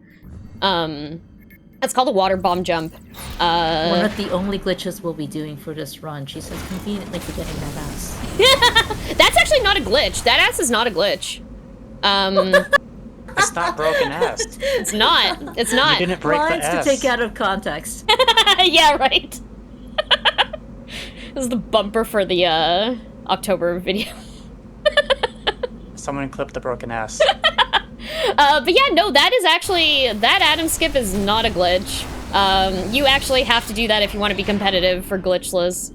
That's called a water bomb jump. One of the only glitches we'll be doing for this run. She says conveniently forgetting that ass. That's actually not a glitch. That ass is not a glitch. It's not broken ass. It's not. It's not. You didn't break Lines the ass. to take out of context. Yeah, right. This is the bumper for the October video. Someone clipped the broken ass. But yeah, no, that is actually... That Atom Skip is not a glitch. You actually have to do that if you want to be competitive for glitchless.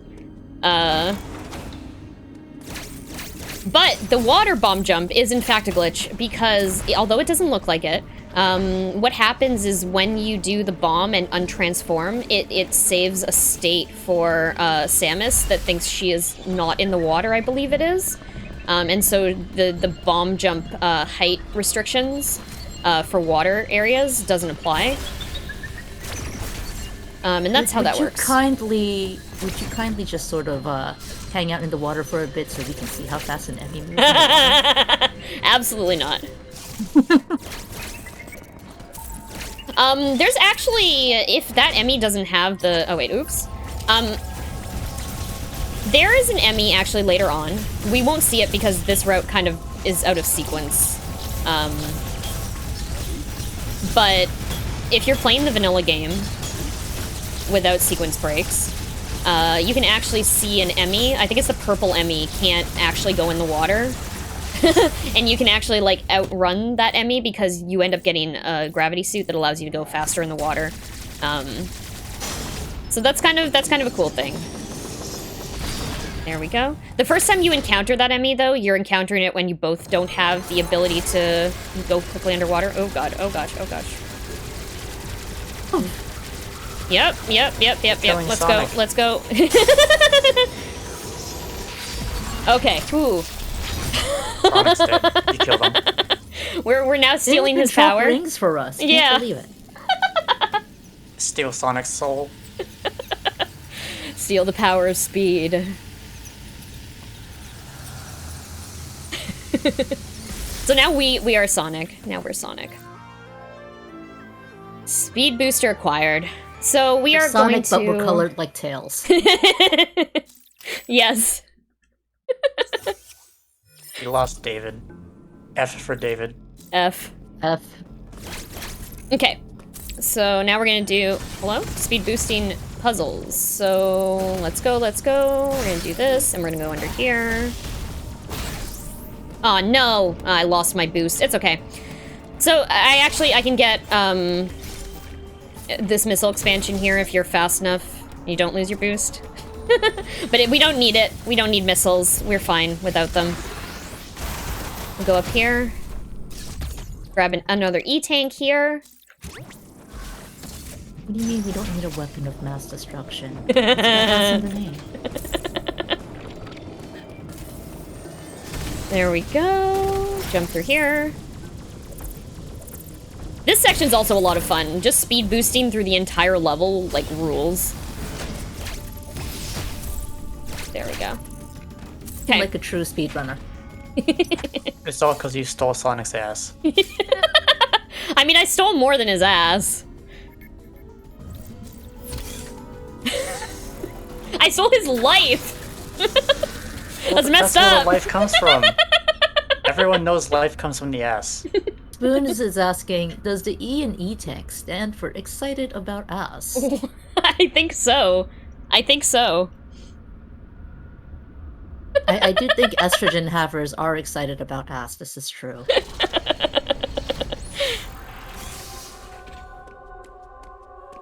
But the water bomb jump is in fact a glitch because, although it doesn't look like it, what happens is when you do the bomb and untransform, it saves a state for Samus that thinks she is not in the water, I believe it is. And so the bomb jump height restrictions for water areas doesn't apply. And that's how that works. Would you kindly just sort of hang out in the water for a bit so we can see how fast an Emmy moves? Absolutely not. There's actually, if that Emmy doesn't have the... Oh wait, oops. There is an Emmy actually later on. We won't see it because this route kind of is out of sequence. But if you're playing the vanilla game without sequence breaks, you can actually see an Emmy. I think it's the purple Emmy can't actually go in the water. And you can actually like outrun that Emmy because you end up getting a gravity suit that allows you to go faster in the water. So that's kind of a cool thing. There we go. The first time you encounter that enemy, though, you're encountering it when you both don't have the ability to go quickly underwater. Oh god, oh gosh, oh gosh. Yep. Killing Let's Sonic. go, let's go. Okay, ooh. Sonic's dead. You killed him. We're now stealing They his even drop power. rings for us. Can't Yeah. believe it. Steal Sonic's soul. Steal the power of speed. So now we are Sonic. Now we're Sonic. Speed booster acquired. So we are Sonic, going to... but we're colored like tails. Yes. You lost David. F for David. F. F. Okay. So now we're gonna do... Hello? Speed boosting puzzles. So let's go, let's go. We're gonna do this, and we're gonna go under here. Oh no! I lost my boost. It's okay. So I can get this missile expansion here if you're fast enough. You don't lose your boost. But we don't need it. We don't need missiles. We're fine without them. We'll go up here. Grab another E-tank here. What do you mean we don't need a weapon of mass destruction? It's got S in the name. There we go. Jump through here. This section's also a lot of fun. Just speed boosting through the entire level, like, rules. There we go. Okay. Like a true speedrunner. It's all because you stole Sonic's ass. I mean, I stole more than his ass. I stole his life! That's messed That's up! where life comes from. Everyone knows life comes from the ass. Spoons is asking, does the E in E-tank stand for excited about ass? I think so. I think so. I do think estrogen havers are excited about ass. This is true.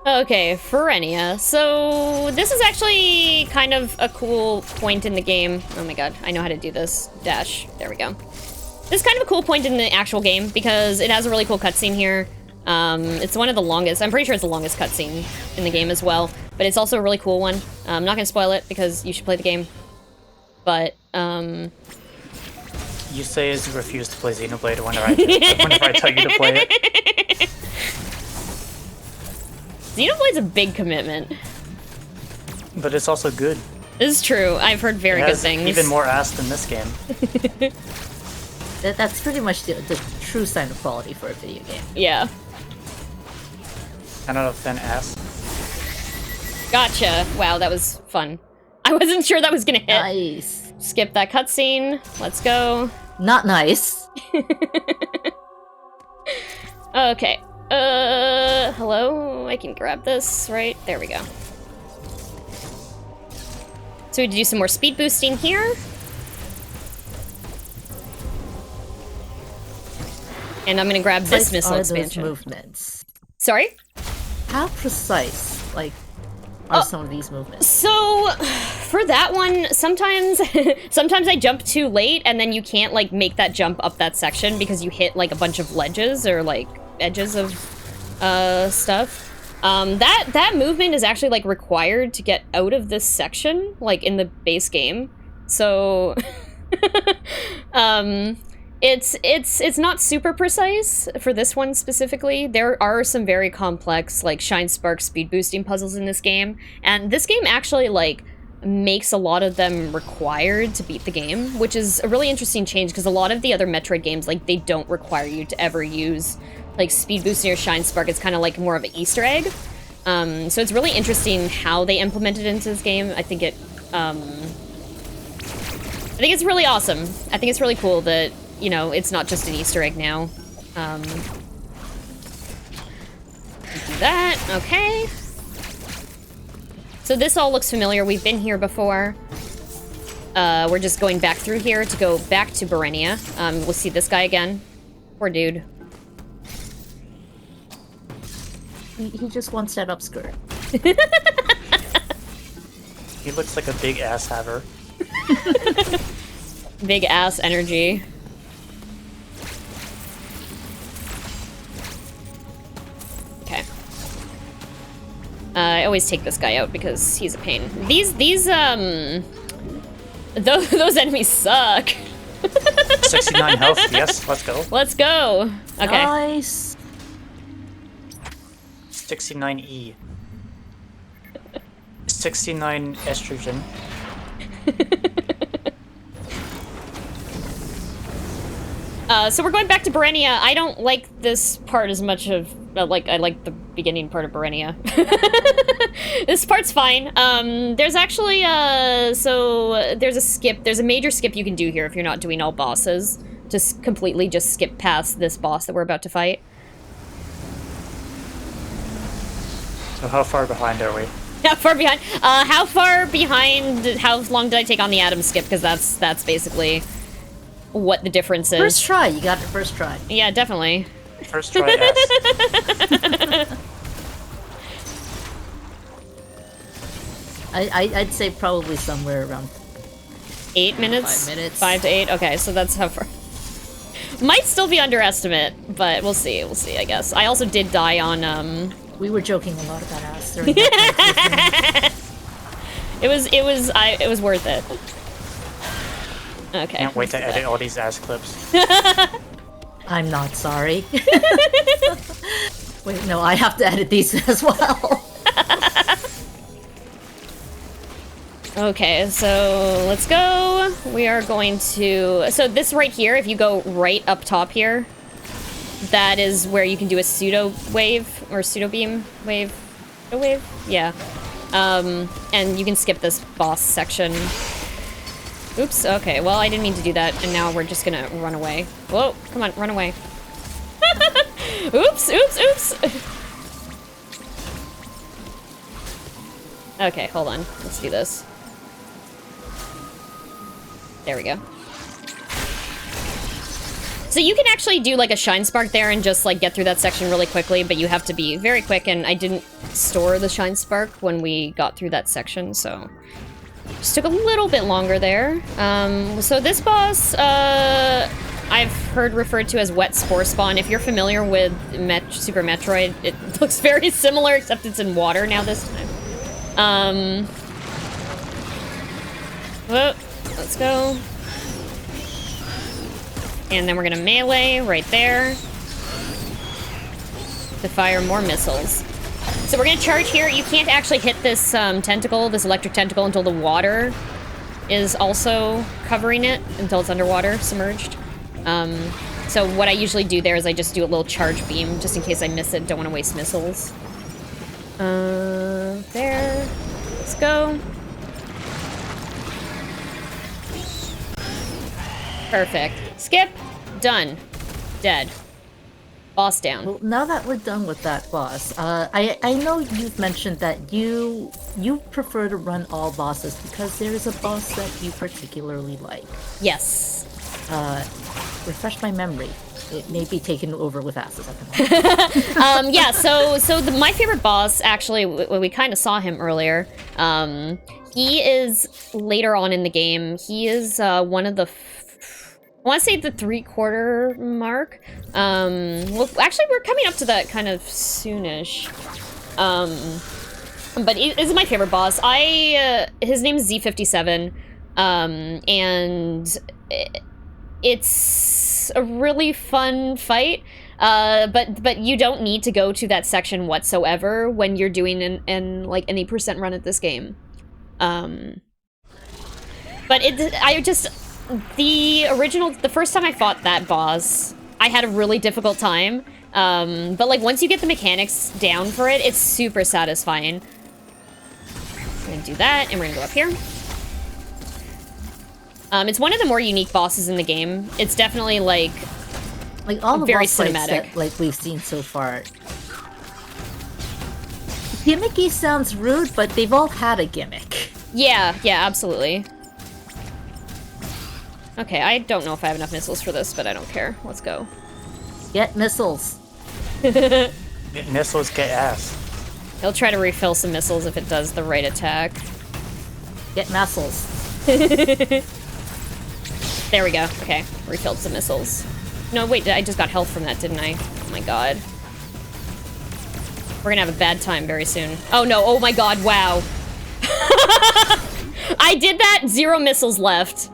Okay, Ferenia. So this is actually kind of a cool point in the game. Oh my god, I know how to do this. Dash. There we go. This is kind of a cool point in the actual game because it has a really cool cutscene here. It's one of the longest. I'm pretty sure it's the longest cutscene in the game as well. But it's also a really cool one. I'm not gonna spoil it because you should play the game. But, You say as you refuse to play Xenoblade whenever I tell you to play it. Xenoblade's a big commitment. But it's also good. This is true. I've heard very It good has things. even more ass than this game. That's pretty much the true sign of quality for a video game. Yeah. 10 out of 10 ass. Gotcha. Wow, that was fun. I wasn't sure that was gonna hit. Nice. Skip that cutscene. Let's go. Not nice. Okay. Hello? I can grab this, right? There we go. So we do some more speed boosting here. And I'm gonna grab this missile are expansion. those movements? Sorry? How precise, like, are some of these movements? So, for that one, sometimes sometimes I jump too late, and then you can't, like, make that jump up that section because you hit, like, a bunch of ledges or, like, edges of stuff. That movement is actually, like, required to get out of this section, like, in the base game. So, it's not super precise for this one specifically. There are some very complex, like, Shine Spark speed boosting puzzles in this game, and this game actually, like, makes a lot of them required to beat the game, which is a really interesting change because a lot of the other Metroid games, like, they don't require you to ever use, like, speed boosting or Shine Spark. It's kind of like more of an Easter egg. So it's really interesting how they implemented it into this game. I think it's really awesome. I think it's really cool that, you know, it's not just an Easter egg now. Do that, okay. So this all looks familiar. We've been here before. We're just going back through here to go back to Berenia. We'll see this guy again. Poor dude. He just wants that upskirt. He looks like a big ass haver. Big ass energy. Okay. I always take this guy out because he's a pain. Those enemies suck. 69 health, yes, let's go. Let's go. Okay. Nice. 69E. 69 estrogen. So we're going back to Berenia. I don't like this part as much of I like the beginning part of Berenia. This part's fine. There's actually there's a skip. There's a major skip you can do here if you're not doing all bosses. Just completely just skip past this boss that we're about to fight. So how far behind are we? How far behind? How far behind? How long did I take on the Atom skip? Because that's basically what the difference is. First try, you got it first try. Yeah, definitely. First try S. I'd say probably somewhere around 8 minutes? 5 minutes. 5 to 8? Okay, so that's how far. Might still be underestimate, but we'll see, I guess. I also did die on, We were joking a lot about ass during that It was worth it. Okay. Can't wait to edit all these ass clips. I'm not sorry. Wait, no, I have to edit these as well. Okay, so let's go. We are going to... So this right here, if you go right up top here, that is where you can do a pseudo wave, or pseudo beam wave. A wave? Yeah. And you can skip this boss section. Oops, okay, well, I didn't mean to do that, and now we're just gonna run away. Whoa, come on, run away. Oops, oops, oops! Okay, hold on, let's do this. There we go. So you can actually do like a Shine Spark there and just like get through that section really quickly, but you have to be very quick, and I didn't store the Shine Spark when we got through that section, so... Just took a little bit longer there. So this boss, I've heard referred to as Wet Spore Spawn. If you're familiar with Super Metroid, it looks very similar, except it's in water now this time. Whoa, let's go. And then we're gonna melee right there to fire more missiles. So we're gonna charge here. You can't actually hit this tentacle, this electric tentacle, until the water is also covering it, until it's underwater, submerged. So what I usually do there is I just do a little charge beam, just in case I miss it, don't want to waste missiles. There. Let's go. Perfect. Skip. Done. Dead. Boss down. Well, now that we're done with that boss, I know you've mentioned that you prefer to run all bosses because there is a boss that you particularly like. Yes. Refresh my memory. It may be taken over with asses at the moment. Yeah, so my favorite boss, actually, we kind of saw him earlier. He is later on in the game. He is one of the... I want to say the 3/4 mark. Well, actually, we're coming up to that kind of soonish. But he is my favorite boss. His name is Z57, and it's a really fun fight. But you don't need to go to that section whatsoever when you're doing like an 8% run at this game. But the first time I fought that boss, I had a really difficult time. But like once you get the mechanics down for it, it's super satisfying. We're gonna do that, and we're gonna go up here. It's one of the more unique bosses in the game. It's definitely like all the very boss fights cinematic. that we've seen so far. Gimmicky sounds rude, but they've all had a gimmick. Yeah, absolutely. Okay, I don't know if I have enough missiles for this, but I don't care. Let's go. Get missiles. Get missiles, get ass. He'll try to refill some missiles if it does the right attack. Get missiles. There we go. Okay, refilled some missiles. No, wait, I just got health from that, didn't I? Oh my god. We're gonna have a bad time very soon. Oh no, oh my god, wow. I did that, 0 missiles left.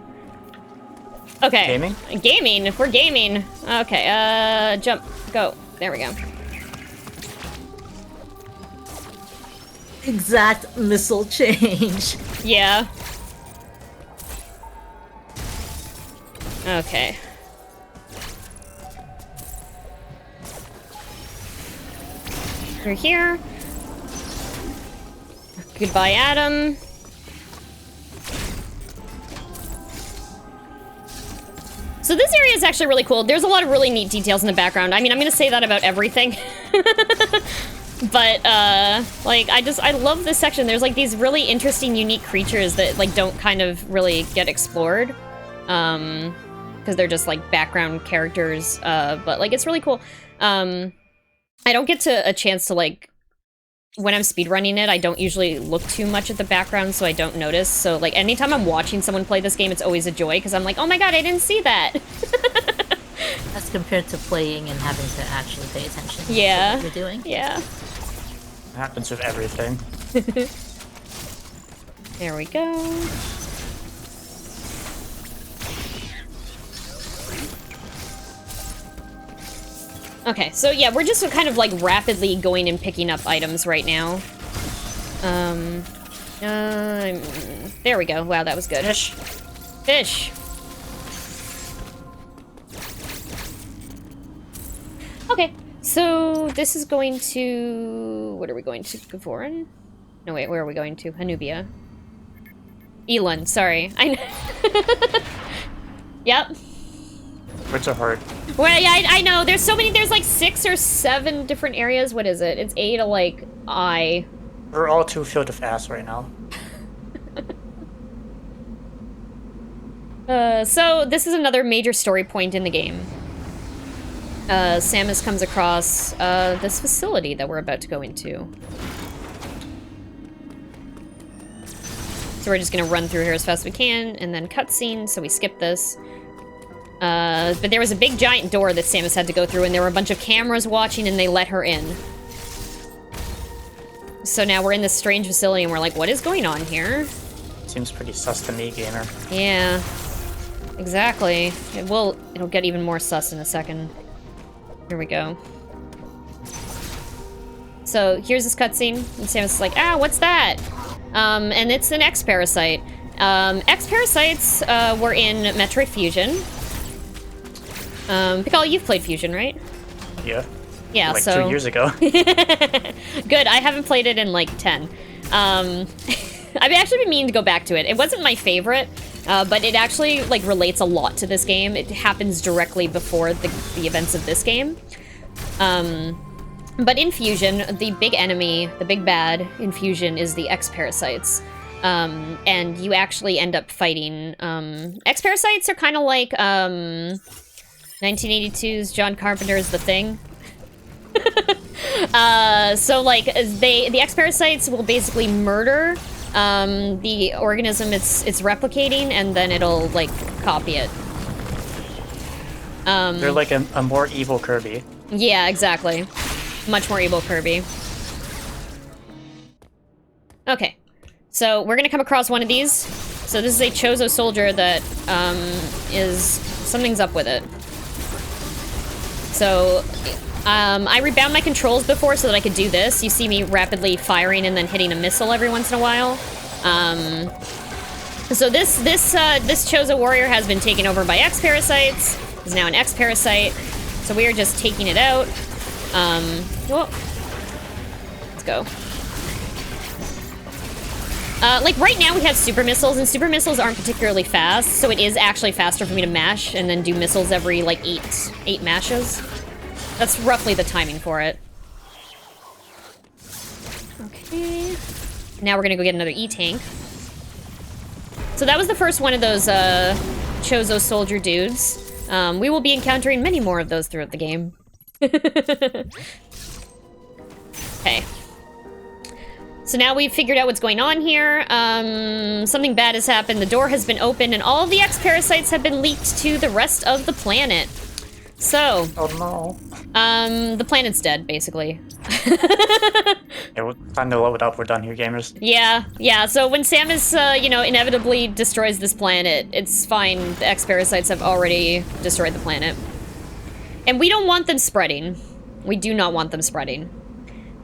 Okay. Gaming? Gaming, we're gaming. Okay, jump, go. There we go. Exact missile change. Yeah. Okay. Through here. Goodbye, Adam. So this area is actually really cool. There's a lot of really neat details in the background. I mean, I'm gonna say that about everything. But, like, I love this section. There's, like, these really interesting, unique creatures that, like, don't kind of really get explored. Because they're just, like, background characters. But, like, it's really cool. I don't get a chance to, like, when I'm speedrunning it, I don't usually look too much at the background, so I don't notice. So, like, anytime I'm watching someone play this game, it's always a joy, because I'm like, oh my god, I didn't see that! As compared to playing and having to actually pay attention to Yeah. what you're doing. Yeah. It happens with everything. There we go. Okay, so yeah, we're just kind of like rapidly going and picking up items right now. There we go. Wow, that was good. Fish. Fish. Okay, so this is going to... What are we going to? Gavorin? No, wait, where are we going to? Hanubia. Elon, sorry. Yep. Which are hard. Well, yeah, I know. There's so many. There's like 6 or 7 different areas. What is it? It's A to like I. We're all too filled with ass right now. So this is another major story point in the game. Samus comes across this facility that we're about to go into. So we're just gonna run through here as fast as we can, and then cutscene, so we skip this. But there was a big giant door that Samus had to go through, and there were a bunch of cameras watching, and they let her in. So now we're in this strange facility, and we're like, what is going on here? Seems pretty sus to me, gamer. Yeah. Exactly. It'll get even more sus in a second. Here we go. So here's this cutscene, and Samus is like, ah, what's that? And it's an X-Parasite. X-Parasites were in Metroid Fusion. Pikal, you've played Fusion, right? Yeah. Yeah, like so... 2 years ago. Good, I haven't played it in, like, 10. I've actually been meaning to go back to it. It wasn't my favorite, but it actually, like, relates a lot to this game. It happens directly before the events of this game. But in Fusion, the big enemy, the big bad in Fusion is the X-Parasites. And you actually end up fighting... X-Parasites are kind of like, 1982's John Carpenter's The Thing. So, like, the X-Parasites will basically murder the organism it's replicating, and then it'll, like, copy it. They're like a more evil Kirby. Yeah, exactly. Much more evil Kirby. Okay. So, we're gonna come across one of these. So this is a Chozo Soldier that, something's up with it. So, I rebound my controls before so that I could do this. You see me rapidly firing and then hitting a missile every once in a while. So this Chozo warrior has been taken over by X-Parasites. Is now an X-Parasite. So we are just taking it out. Whoa. Let's go. Like, right now we have super missiles, and super missiles aren't particularly fast, so it is actually faster for me to mash and then do missiles every, like, 8 mashes. That's roughly the timing for it. Okay. Now we're gonna go get another E-Tank. So that was the first one of those, Chozo Soldier dudes. We will be encountering many more of those throughout the game. Okay. So now we've figured out what's going on here. Something bad has happened. The door has been opened, and all of the X-parasites have been leaked to the rest of the planet. So... Oh no. The planet's dead, basically. Yeah, time to load up. We're done here, gamers. Yeah. So when Samus, you know, inevitably destroys this planet, it's fine. The X-parasites have already destroyed the planet. And we don't want them spreading. We do not want them spreading.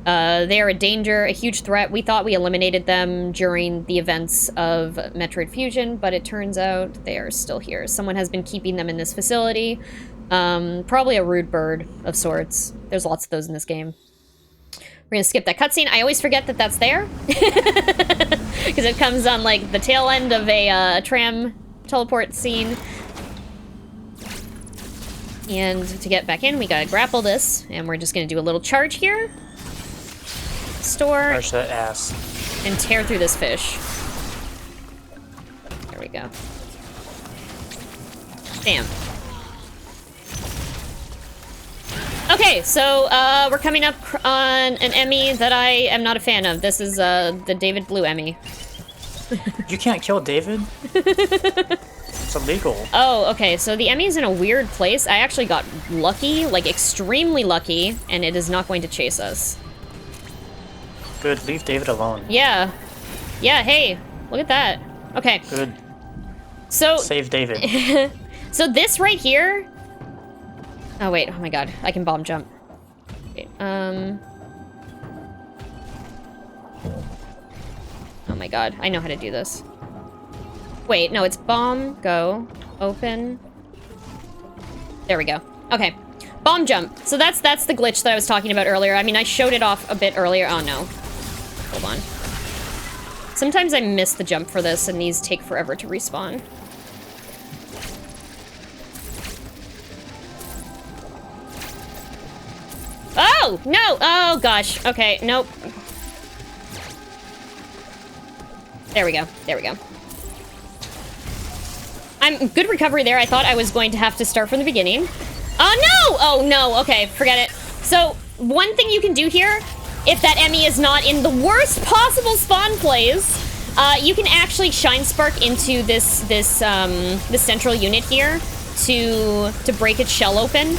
They are a danger, a huge threat. We thought we eliminated them during the events of Metroid Fusion, but it turns out they are still here. Someone has been keeping them in this facility. Probably a rude bird of sorts. There's lots of those in this game. We're gonna skip that cutscene. I always forget that that's there. Because it comes on, like, the tail end of a tram teleport scene. And to get back in, we gotta grapple this. And we're just gonna do a little charge here. Store. Push that ass. And tear through this fish. There we go. Damn. Okay, so we're coming up on an Emmy that I am not a fan of. This is the David Blue Emmy. You can't kill David? It's illegal. Oh, okay, so the Emmy's in a weird place. I actually got lucky, like extremely lucky, and it is not going to chase us. Good, leave David alone. Yeah. Yeah, hey, look at that. Okay. Good. So... Save David. So this right here... Oh, wait. Oh, my God. I can bomb jump. Wait, oh, my God. I know how to do this. Wait, no, it's bomb, go, open. There we go. Okay. Bomb jump. So that's the glitch that I was talking about earlier. I mean, I showed it off a bit earlier. Oh, no. Hold on. Sometimes I miss the jump for this, and these take forever to respawn. Oh, no! Oh, gosh. Okay, nope. There we go. There we go. I'm good recovery there. I thought I was going to have to start from the beginning. Oh, no! Oh, no. Okay, forget it. So, one thing you can do here, if that Emmy is not in the worst possible spawn place, you can actually Shine Spark into this central unit here to break its shell open.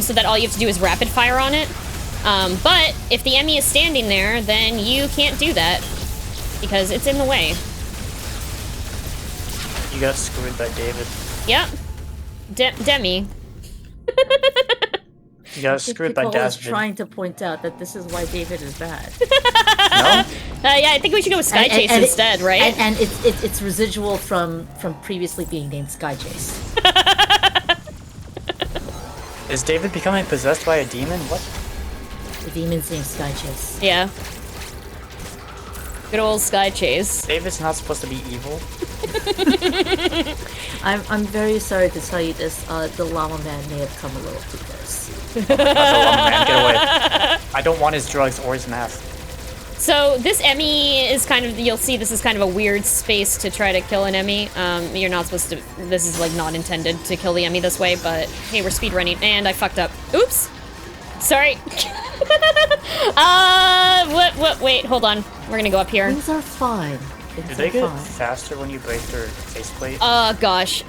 So that all you have to do is rapid fire on it. But if the Emmy is standing there, then you can't do that because it's in the way. You got screwed by David. Yep. Demi. You got screwed by People always Dasvin. trying to point out that this is why David is bad. No? Yeah, I think we should go with Sky Chase instead, right? And it's residual from previously being named Sky Chase. Is David becoming possessed by a demon? What? The demon's named Sky Chase. Yeah. Good old Sky Chase. David's not supposed to be evil. I'm very sorry to tell you this. The llama man may have come a little too close. That's a llama man, get away. I don't want his drugs or his mask. So this Emmy is kind of, you'll see this is kind of a weird space to try to kill an Emmy. You're not supposed to, this is like not intended to kill the Emmy this way, but hey, we're speedrunning and I fucked up. Oops. Sorry. Wait, hold on. We're gonna go up here. Things are fine. Do they get faster when you break their faceplate? Gosh.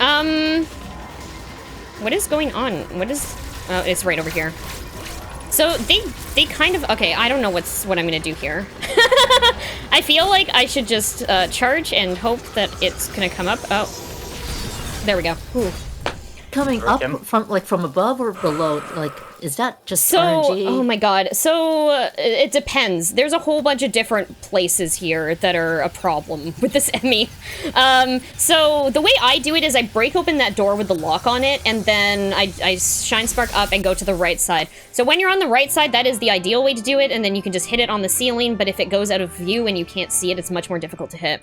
What is going on? What is, oh, it's right over here. So they kind of, okay, I don't know what I'm gonna do here. I feel like I should just charge and hope that it's gonna come up. Oh, there we go. Ooh. Coming up from above or below, like, is that just so, RNG? oh my god. So, it depends. There's a whole bunch of different places here that are a problem with this Emmy. So, the way I do it is I break open that door with the lock on it, and then I Shine Spark up and go to the right side. So, when you're on the right side, that is the ideal way to do it, and then you can just hit it on the ceiling, but if it goes out of view and you can't see it, it's much more difficult to hit.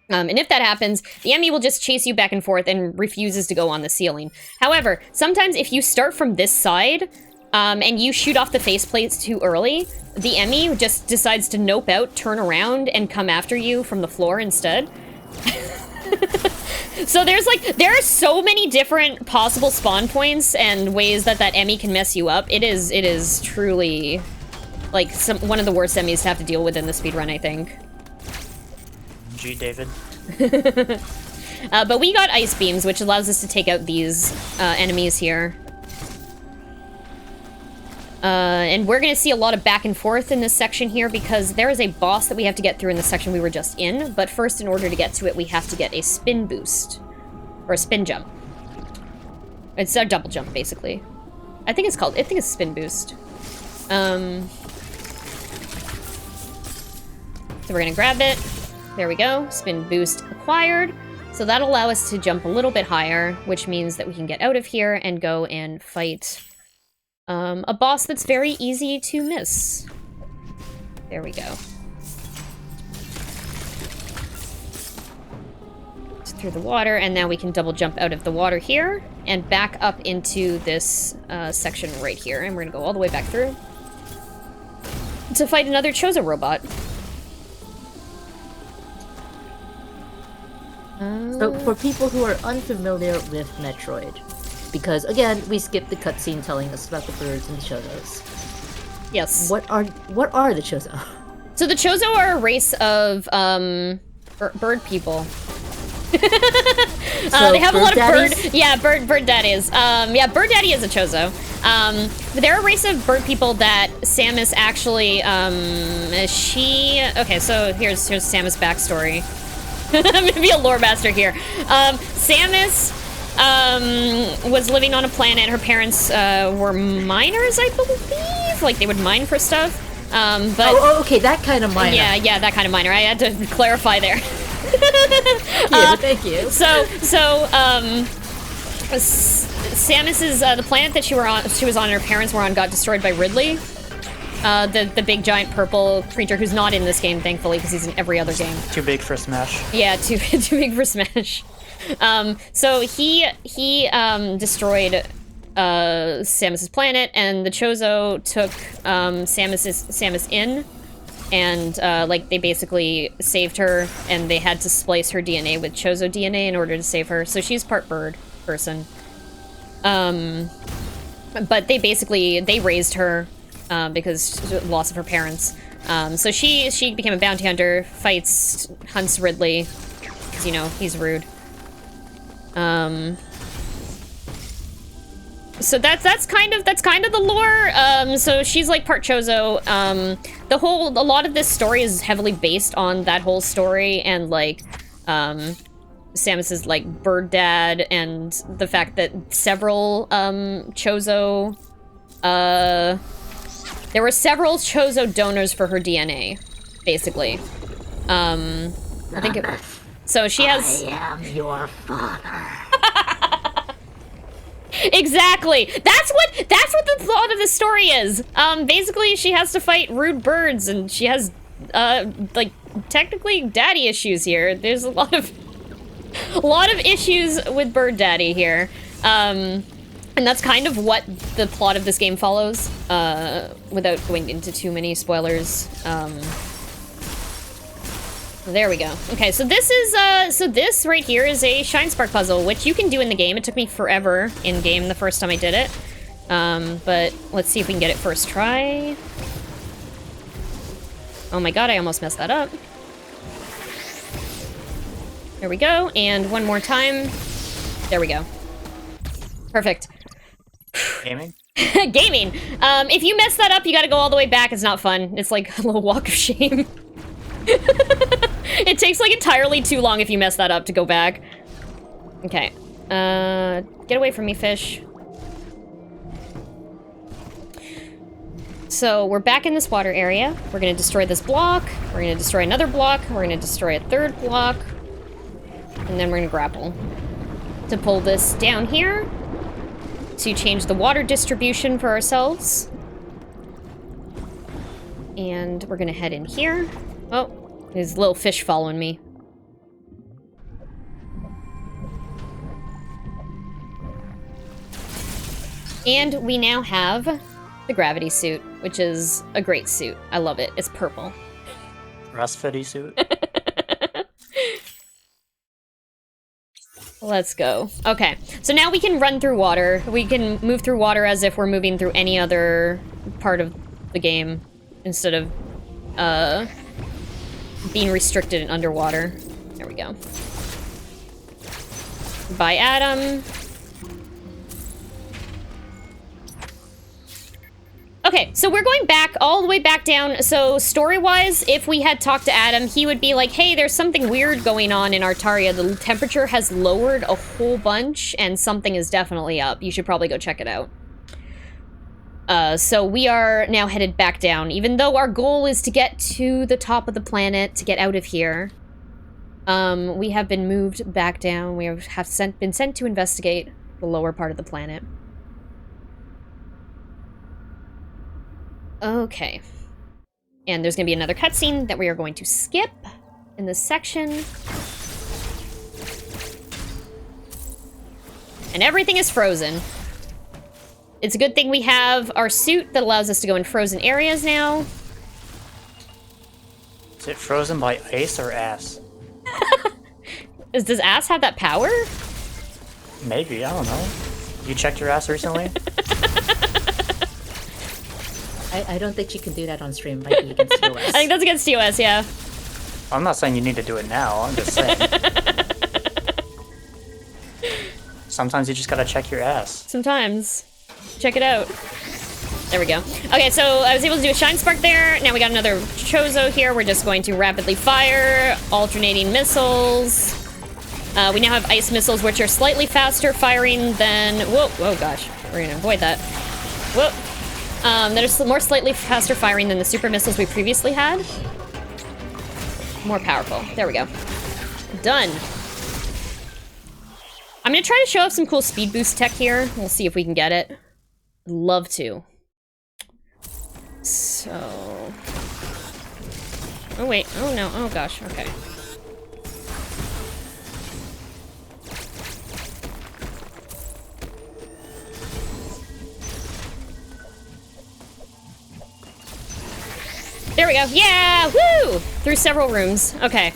And if that happens, the Emmy will just chase you back and forth and refuses to go on the ceiling. However, sometimes if you start from this side, and you shoot off the faceplates too early, the Emmy just decides to nope out, turn around, and come after you from the floor instead. So there are so many different possible spawn points and ways that Emmy can mess you up. It is truly like one of the worst enemies to have to deal with in the speedrun, I think. G, David. But we got ice beams, which allows us to take out these enemies here. And we're gonna see a lot of back and forth in this section here because there is a boss that we have to get through in the section we were just in, but first, in order to get to it, we have to get a spin boost. Or a spin jump. It's a double jump, basically. I think it's spin boost. So we're gonna grab it. There we go, spin boost acquired. So that'll allow us to jump a little bit higher, which means that we can get out of here and go and fight a boss that's very easy to miss. There we go. Through the water, and now we can double jump out of the water here and back up into this section right here, and we're gonna go all the way back through to fight another Chozo robot. So for people who are unfamiliar with Metroid, because again, we skipped the cutscene telling us about the birds and the Chozos. Yes. What are the Chozo? So the Chozo are a race of bird people. They have a lot of daddies? bird daddies. Yeah, bird daddy is a Chozo. But they're a race of bird people that Samus actually, okay, so here's Samus' backstory. I'm gonna be a lore master here. Samus, was living on a planet. Her parents, were miners, I believe? Like, they would mine for stuff. But... Oh, okay, that kind of miner. Yeah, that kind of miner. I had to clarify there. Thank you. Samus is the planet that she was on. Her parents were on. Got destroyed by Ridley, the big giant purple creature who's not in this game, thankfully, because he's in every other game. Too big for Smash. Yeah, too big for Smash. So he destroyed Samus's planet, and the Chozo took Samus in. And, like, they basically saved her, and they had to splice her DNA with Chozo DNA in order to save her. So she's part bird person. But they raised her, because of the loss of her parents. So she became a bounty hunter, hunts Ridley, because, you know, he's rude. So that's kind of the lore. So she's like part Chozo. A lot of this story is heavily based on that whole story and like Samus's like bird dad and the fact that several Chozo there were several Chozo donors for her DNA, basically. I think it so she has I am your father. Exactly. That's what the thought of the story is. Basically, she has to fight rude birds, and she has, like, technically daddy issues here. There's a lot of issues with bird daddy here. And that's kind of what the plot of this game follows, without going into too many spoilers. There we go. Okay, so this is, so this right here is a Shine Spark puzzle, which you can do in the game. It took me forever in-game the first time I did it. But let's see if we can get it first try. Oh my god, I almost messed that up. There we go, and one more time. There we go. Perfect. Gaming? Gaming! If you mess that up, you gotta go all the way back. It's not fun. It's like a little walk of shame. It takes like entirely too long if you mess that up to go back. Okay. Get away from me, fish. So we're back in this water area. We're gonna destroy this block. We're gonna destroy another block. We're gonna destroy a third block. And then we're gonna grapple. To pull this down here. To change the water distribution for ourselves. And we're gonna head in here. Oh, there's a little fish following me. And we now have the gravity suit, which is a great suit. I love it. It's purple. Rust-fitty suit. Let's go. Okay, so now we can run through water. We can move through water as if we're moving through any other part of the game. instead of being restricted and underwater. There we go. Bye, Adam. Okay, so we're going back, all the way back down. So story-wise, if we had talked to Adam, he would be like, hey, there's something weird going on in Artaria. The temperature has lowered a whole bunch, and something is definitely up. You should probably go check it out. So we are now headed back down, even though our goal is to get to the top of the planet, to get out of here. We have been moved back down. We have been sent to investigate the lower part of the planet. Okay. And there's gonna be another cutscene that we are going to skip in this section. And everything is frozen. It's a good thing we have our suit that allows us to go in frozen areas now. Is it frozen by ice or ass? Does ass have that power? Maybe, I don't know. You checked your ass recently? I don't think you can do that on stream. Might be against TOS. I think that's against TOS, yeah. I'm not saying you need to do it now, I'm just saying. Sometimes you just gotta check your ass. Sometimes. Check it out. There we go. Okay, so I was able to do a Shine Spark there. Now we got another Chozo here. We're just going to rapidly fire, alternating missiles. We now have ice missiles, which are slightly faster firing than... Whoa, gosh. We're gonna avoid that. Whoa. That are more slightly faster firing than the super missiles we previously had. More powerful. There we go. Done. I'm gonna try to show off some cool speed boost tech here. We'll see if we can get it. I'd love to. So... Oh wait, oh no, oh gosh, okay. There we go. Yeah! Woo! Through several rooms. Okay.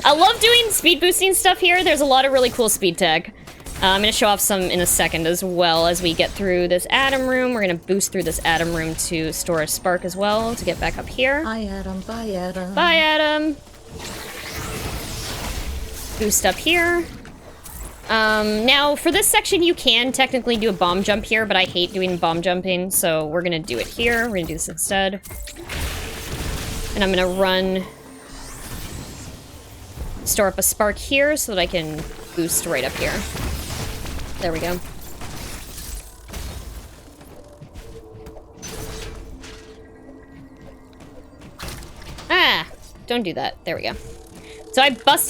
I love doing speed boosting stuff here. There's a lot of really cool speed tech. I'm gonna show off some in a second as well as we get through this Atom room. We're gonna boost through this Atom room to store a spark as well to get back up here. Bye, Adam. Bye, Adam. Bye, Adam. Boost up here. Now, for this section, you can technically do a bomb jump here, but I hate doing bomb jumping, so we're gonna do it here. We're gonna do this instead. And I'm gonna store up a spark here so that I can boost right up here. There we go. Ah! Don't do that. There we go. So I burst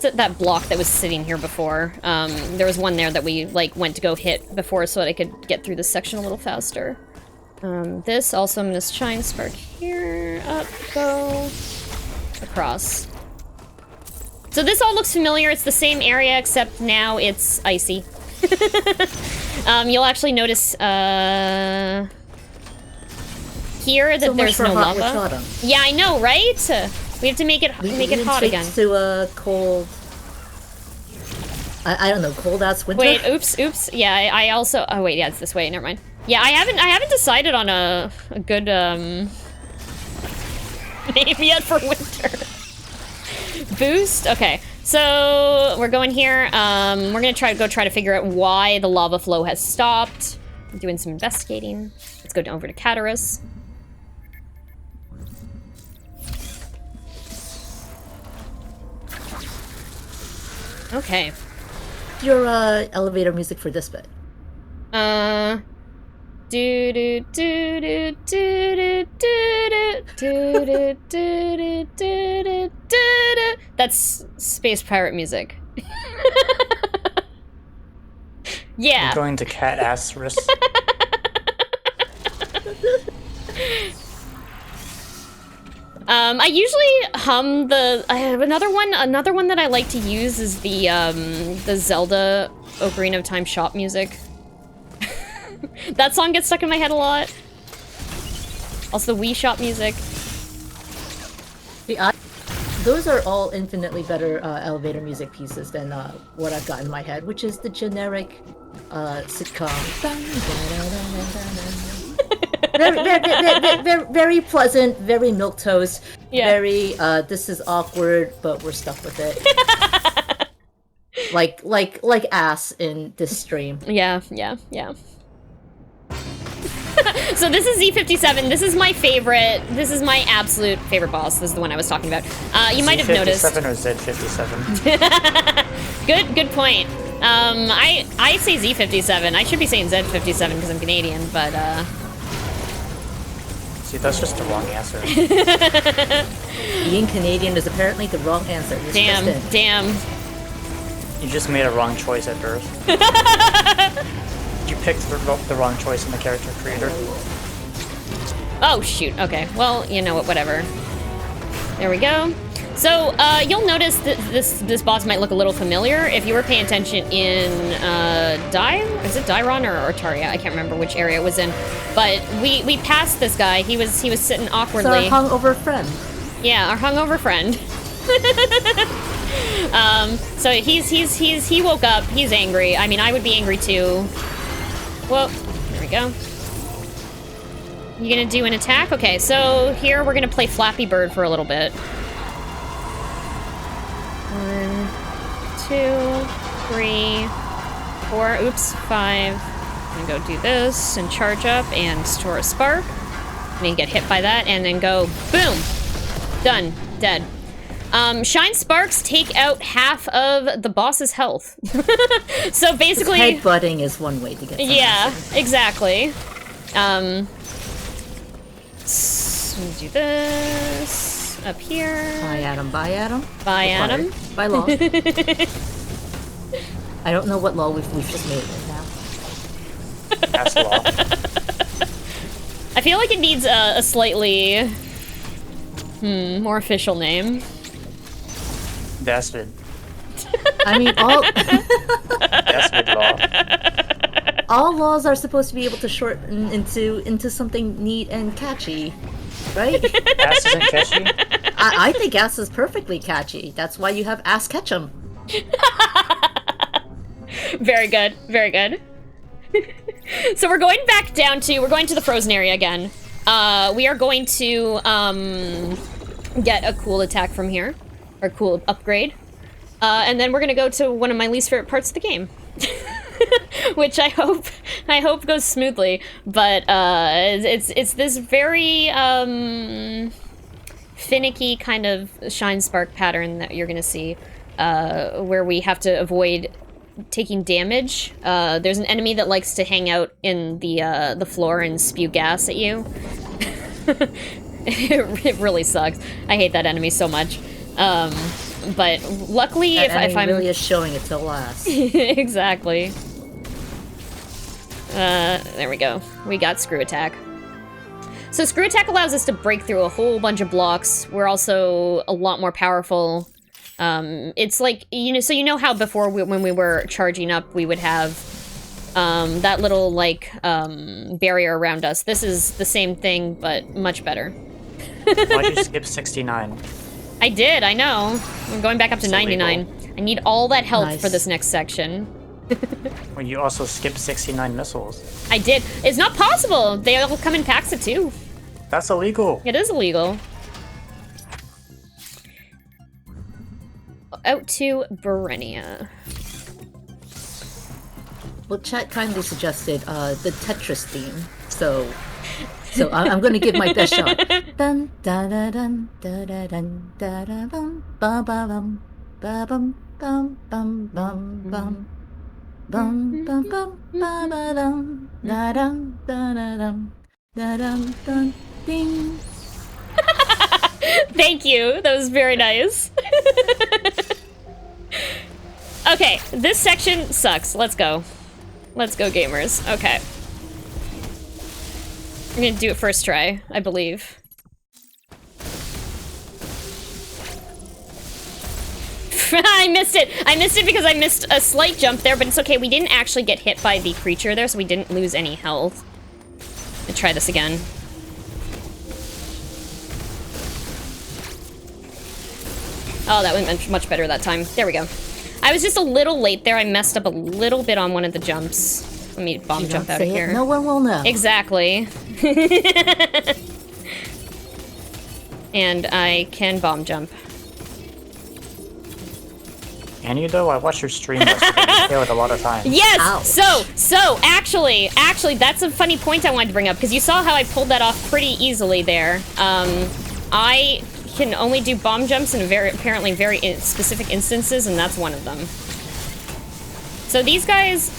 that block that was sitting here before. There was one there that we, like, went to go hit before so that I could get through this section a little faster. This also, I'm gonna shine spark here, up, go, across. So this all looks familiar. It's the same area, except now it's icy. You'll actually notice, here that So there's no hot lava. Yeah, I know, right? We have to make it hot again. To a cold. I don't know, cold ass winter. Wait, oops. Yeah, I also. Oh wait, yeah, it's this way. Never mind. Yeah, I haven't decided on a good name yet for winter. Boost. Okay, so we're going here. We're gonna try to figure out why the lava flow has stopped. I'm doing some investigating. Let's go over to Catarus. Okay. Your elevator music for this bit. Do do do do do do do do do do do. That's space pirate music. Yeah. I'm going to cat asterisk. I usually hum I have another one that I like to use is the Zelda Ocarina of Time shop music. That song gets stuck in my head a lot. Also the Wii shop music. Those are all infinitely better elevator music pieces than what I've got in my head, which is the generic sitcom. very pleasant, very milquetoast, Yeah. very, this is awkward, but we're stuck with it. like ass in this stream. Yeah. So this is Z57. This is my favorite. This is my absolute favorite boss. This is the one I was talking about. You might have noticed. Z57 or Z57? Good point. I say Z57. I should be saying Z57 because I'm Canadian, but See, that's just the wrong answer. Being Canadian is apparently the wrong answer. damn. You just made a wrong choice at birth. You picked the wrong choice in the character creator. Oh shoot. Okay. Well, you know what? Whatever. There we go. So you'll notice that this boss might look a little familiar if you were paying attention in is it Dairon or Taria? I can't remember which area it was in. But we passed this guy. He was sitting awkwardly. It's our hungover friend. Yeah, our hungover friend. So he woke up. He's angry. I mean, I would be angry too. Well, there we go. You gonna do an attack? Okay, so here we're gonna play Flappy Bird for a little bit. 1, 2, 3, 4, oops, 5. I'm gonna go do this and charge up and store a spark. And then get hit by that and then go boom! Done. Dead. Shine Sparks take out half of the boss's health. So basically... Headbutting is one way to get some Yeah, exactly. Do this up here. Bye, Adam. Bye, Adam. Bye, Adam. Bye, Law. I don't know what law we've just made right now. That's law. I feel like it needs a slightly more official name. Dastard. I mean, Dastard law. all laws are supposed to be able to shorten into something neat and catchy, right? Ass isn't catchy? I think ass is perfectly catchy. That's why you have Ass Ketchum. Very good. Very good. So we're going back down to... We're going to the frozen area again. We are going to get a cool attack from here. Or cool upgrade. And then we're gonna go to one of my least favorite parts of the game. Which I hope goes smoothly. But it's this very finicky kind of shine spark pattern that you're gonna see. Where we have to avoid taking damage. There's an enemy that likes to hang out in the floor and spew gas at you. It really sucks. I hate that enemy so much. But luckily, That if I'm really is showing it to last. exactly. There we go. We got Screw Attack. So Screw Attack allows us to break through a whole bunch of blocks. We're also a lot more powerful. It's like, so you know how before when we were charging up, we would have that little, like, barrier around us. This is the same thing, but much better. Why'd you skip 69? I did, I know. I'm going back up to So 99. I need all that health Nice. for this next section. Well, you also skipped 69 missiles. I did. It's not possible. They all come in packs of 2. That's illegal. It is illegal. Out to Berenia. Well, chat kindly suggested the Tetris theme, so I'm going to give my best shot. Dun da da dun da da dun da da bum ba ba bum ba bum bum bum bum bum bum bum bum ba ba dum da dum da da dum da dum dun ding. Thank you. That was very nice. Okay, this section sucks. Let's go. Let's go, gamers. Okay. I'm gonna do it first try, I believe. I missed it! I missed it because I missed a slight jump there, but it's okay. We didn't actually get hit by the creature there, so we didn't lose any health. Let's try this again. Oh, that went much better that time. There we go. I was just a little late there. I messed up a little bit on one of the jumps. Let me bomb You jump don't out of say it, here. no one will know. Exactly. And I can bomb jump. And you though, I watched your stream yesterday. You failed a lot of times. Yes! Ouch. So, actually, that's a funny point I wanted to bring up, because you saw how I pulled that off pretty easily there. I can only do bomb jumps in apparently very specific instances, and that's one of them. So these guys,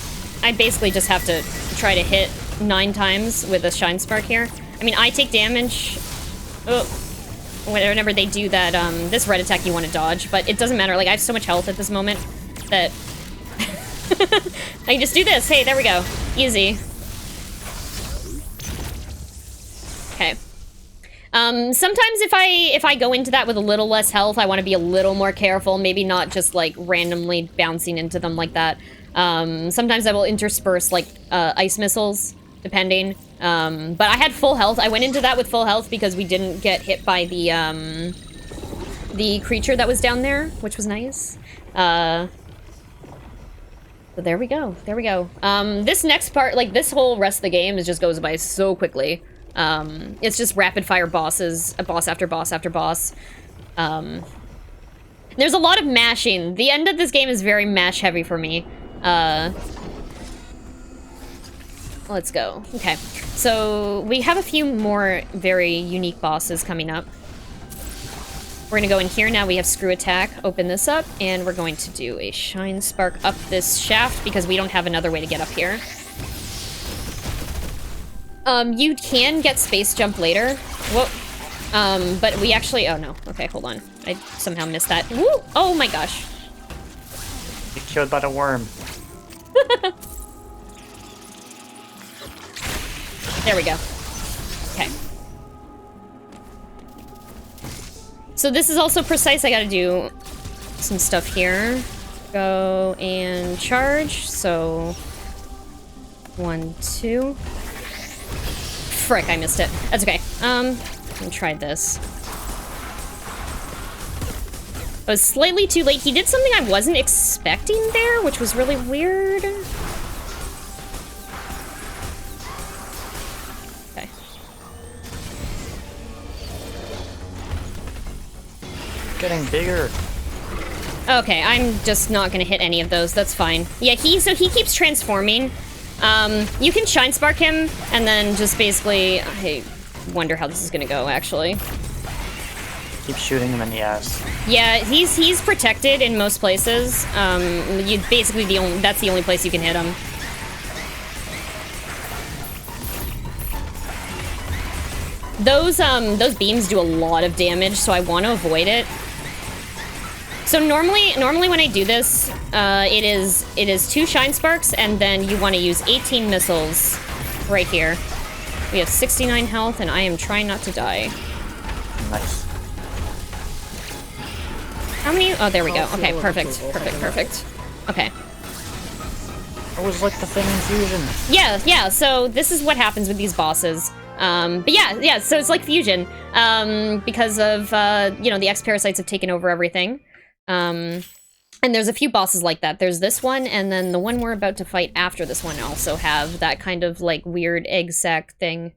I basically just have to try to hit 9 times with a Shine Spark here. I mean, I take damage whenever they do that, this red attack you want to dodge, but it doesn't matter. Like, I have so much health at this moment that I can just do this. Hey, there we go. Easy. Okay. Sometimes if I go into that with a little less health, I want to be a little more careful. Maybe not just, like, randomly bouncing into them like that. Sometimes I will intersperse, like, ice missiles, depending. But I had full health. I went into that with full health because we didn't get hit by the creature that was down there, which was nice. So there we go. There we go. This next part, like, this whole rest of the game just goes by so quickly. It's just rapid-fire bosses, boss after boss after boss. There's a lot of mashing. The end of this game is very mash-heavy for me. Let's go. Okay, so we have a few more very unique bosses coming up. We're gonna go in here now. We have Screw Attack. Open this up, and we're going to do a Shine Spark up this shaft because we don't have another way to get up here. You can get Space Jump later. Whoa. But we actually... Oh, no. Okay, hold on. I somehow missed that. Woo! Oh, my gosh. You're killed by the worm. There we go. Okay. So this is also precise. I gotta do some stuff here. Go and charge. So 1, 2. Frick, I missed it. That's okay. Let me try this. I was slightly too late. He did something I wasn't expecting there, which was really weird. Okay. Getting bigger. Okay, I'm just not gonna hit any of those. That's fine. Yeah, so he keeps transforming. You can Shine Spark him, and then just basically... I wonder how this is gonna go, actually. Keep shooting him in the ass. Yeah, he's protected in most places. You basically that's the only place you can hit him. Those beams do a lot of damage, so I want to avoid it. So normally when I do this, it is 2 Shine Sparks, and then you want to use 18 missiles right here. We have 69 health, and I am trying not to die. Nice. How many? Oh, there we go. Okay, perfect. Okay. It was like the thing in Fusion. Yeah, so this is what happens with these bosses. But yeah, so it's like Fusion. Because of, the X-Parasites have taken over everything. And there's a few bosses like that. There's this one, and then the one we're about to fight after this one also have that kind of, like, weird egg sack thing.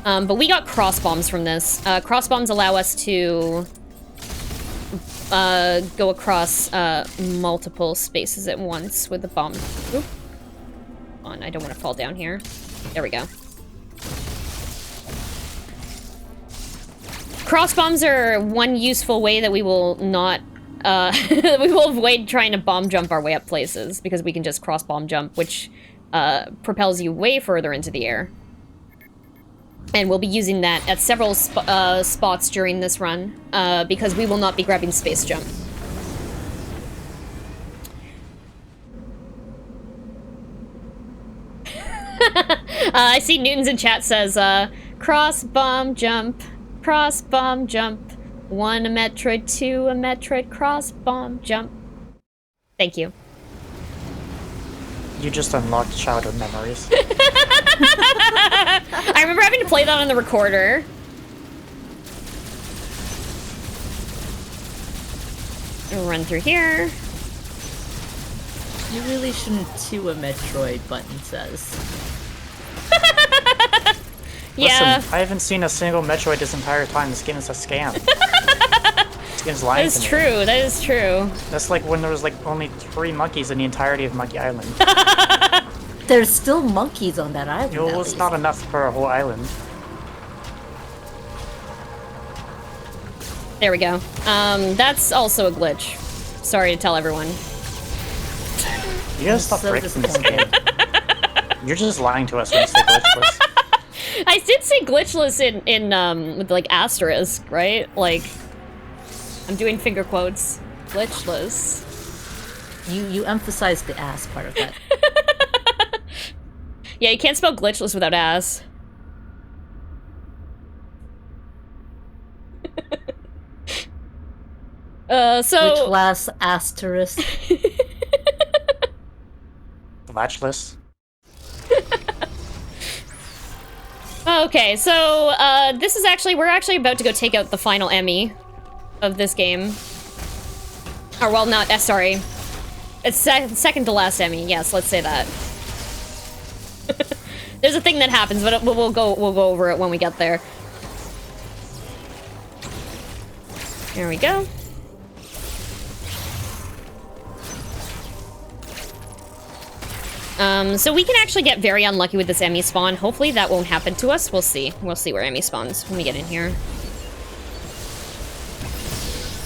But we got cross bombs from this. Cross bombs allow us to go across multiple spaces at once with the bomb. Oop. On, I don't want to fall down here. There we go. Cross bombs are one useful way that we will not we will avoid trying to bomb jump our way up places, because we can just cross bomb jump, which propels you way further into the air. And we'll be using that at several spots during this run, because we will not be grabbing Space Jump. I see Newton's in chat says, cross bomb jump, cross bomb jump. 1 a Metroid, 2 a Metroid, cross bomb jump. Thank you. You just unlocked childhood memories. I remember having to play that on the recorder. Run through here. You really shouldn't chew a Metroid, Button says. Yeah. Listen, I haven't seen a single Metroid this entire time. This game is a scam. This game's lying That to is me. true, that is true. That's like when there was like only 3 monkeys in the entirety of Monkey Island. There's still monkeys on that island. It at was least. not enough for a whole island. There we go. That's also a glitch. Sorry to tell everyone. You gotta stop so breaking this game. disappointed. You're just lying to us when you say glitchless. I did say glitchless in with like asterisk, right? Like, I'm doing finger quotes. Glitchless. You emphasized the ass part of that. Yeah, you can't spell glitchless without ass. So... Which last asterisk? Latchless. Okay, so, this is actually... We're actually about to go take out the final Emmy of this game. Or, well, not... sorry. It's second to last Emmy. Yes, let's say that. There's a thing that happens, but we'll go over it when we get there. There we go. So we can actually get very unlucky with this Emmy spawn. Hopefully that won't happen to us. We'll see. We'll see where Emmy spawns when we get in here.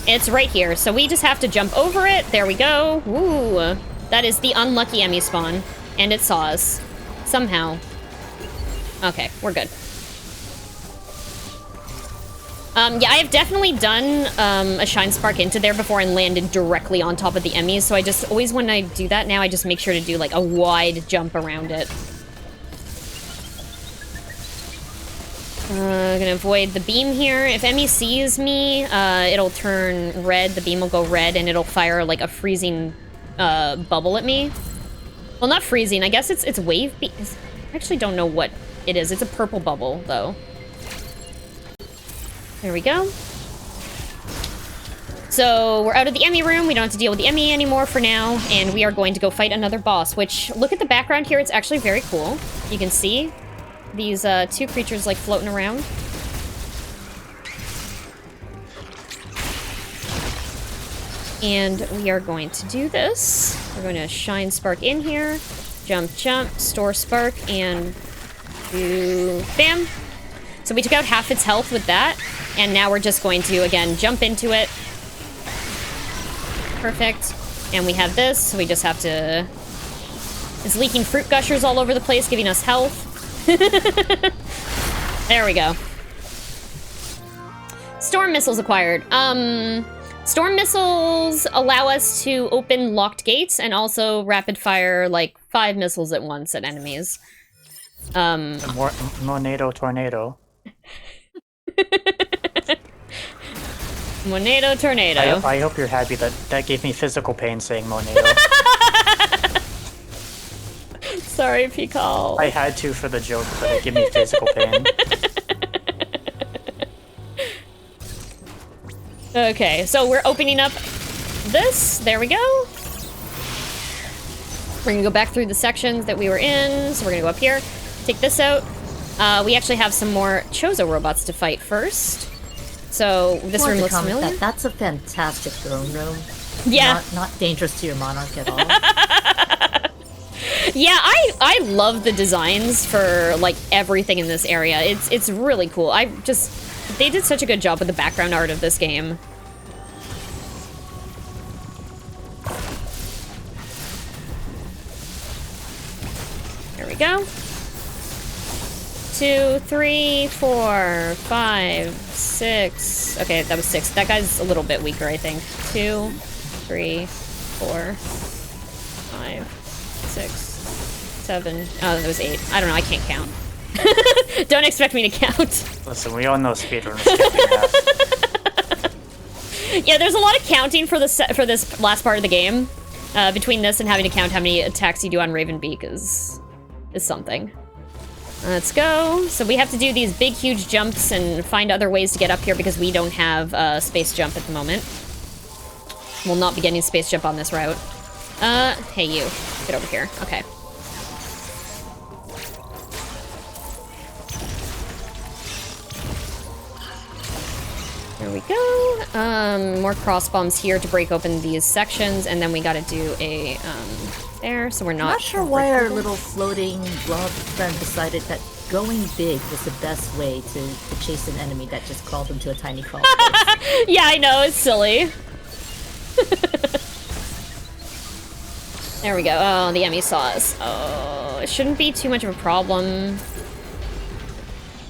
It's right here, so we just have to jump over it. There we go. Ooh, that is the unlucky Emmy spawn. And it saw us. Somehow. Okay, we're good. Yeah, I have definitely done a Shine Spark into there before and landed directly on top of the Emmys, so I just always, when I do that now, I just make sure to do like a wide jump around it. Gonna avoid the beam here. If Emmy sees me, it'll turn red, the beam will go red, and it'll fire like a freezing bubble at me. Well, not freezing, I guess it's wave beam. I actually don't know what it is. It's a purple bubble, though. There we go. So we're out of the Emmy room. We don't have to deal with the Emmy anymore for now. And we are going to go fight another boss, which, look at the background here. It's actually very cool. You can see these two creatures like floating around. And we are going to do this. We're going to Shine Spark in here. Jump, jump, store Spark, and do... Bam! So we took out half its health with that. And now we're just going to, again, jump into it. Perfect. And we have this, so we just have to... It's leaking fruit gushers all over the place, giving us health. There we go. Storm missiles acquired. Storm missiles allow us to open locked gates and also rapid fire, like, 5 missiles at once at enemies. Monado tornado. Monado tornado. I hope you're happy that that gave me physical pain saying Monado. Sorry, Pikal. I had to for the joke, but it gave me physical pain. Okay, so we're opening up this. There we go. We're gonna go back through the sections that we were in. So we're gonna go up here, take this out. We actually have some more Chozo robots to fight first. So this room looks familiar. That's a fantastic throne room. Yeah. Not dangerous to your monarch at all. Yeah, I love the designs for like everything in this area. It's really cool. They did such a good job with the background art of this game. There we go. 2, 3, 4, 5, 6. Okay, that was 6. That guy's a little bit weaker, I think. 2, 3, 4, 5, 6, 7. Oh, that was 8. I don't know, I can't count. Don't expect me to count. Listen, we all know speedrunners can't do math. Yeah, there's a lot of counting for this last part of the game. Between this and having to count how many attacks you do on Ravenbeak is something. Let's go. So we have to do these big, huge jumps and find other ways to get up here because we don't have space jump at the moment. We'll not be getting space jump on this route. Hey you. Get over here. Okay. There we go. More cross bombs here to break open these sections, and then we gotta do a, there, so we're I'm not sure why our little floating blob friend decided that going big was the best way to chase an enemy that just crawled into a tiny crawl space. Yeah, I know, it's silly. There we go. Oh, the Emmy saw us. Oh, it shouldn't be too much of a problem.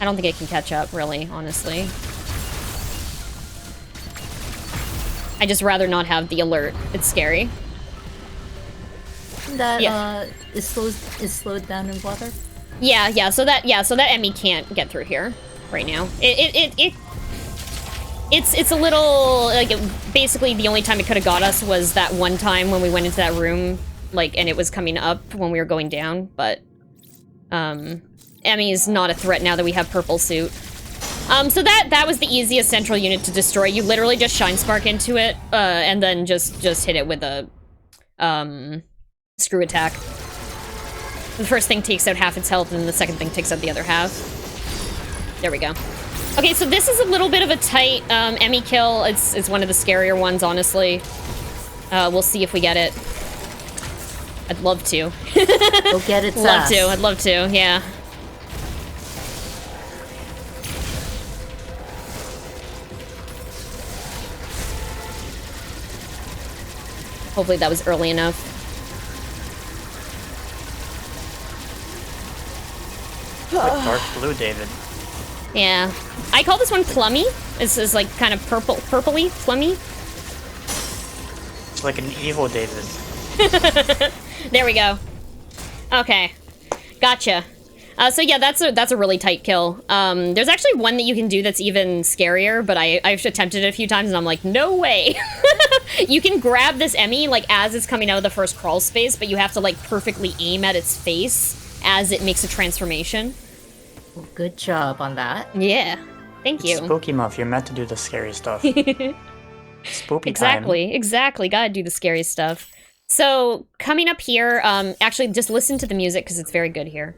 I don't think it can catch up, really, honestly. I just rather not have the alert. It's scary. That is slowed down in water. Yeah. So that Emmy can't get through here right now. It's a little like basically the only time it could have got us was that one time when we went into that room, like, and it was coming up when we were going down. But Emmy is not a threat now that we have purple suit. So that was the easiest central unit to destroy. You literally just shine spark into it, and then just hit it with a screw attack. The first thing takes out half its health, and then the second thing takes out the other half. There we go. Okay, so this is a little bit of a tight Emmy kill. It's one of the scarier ones, honestly. We'll see if we get it. I'd love to. Go get its ass. I'd love to, yeah. Hopefully that was early enough. Like dark blue, David. Yeah. I call this one plummy. This is like kind of purpley, plummy. It's like an evil David. There we go. Okay. Gotcha. So yeah, that's a really tight kill. There's actually one that you can do that's even scarier, but I've attempted it a few times and I'm like, no way. You can grab this Emmy like as it's coming out of the first crawl space, but you have to like perfectly aim at its face as it makes a transformation. Well, good job on that. Yeah. Thank you. Spooky Muff, you're meant to do the scary stuff. Spooky Exactly, time. exactly. Gotta do the scary stuff. So, coming up here, actually, just listen to the music, because it's very good here.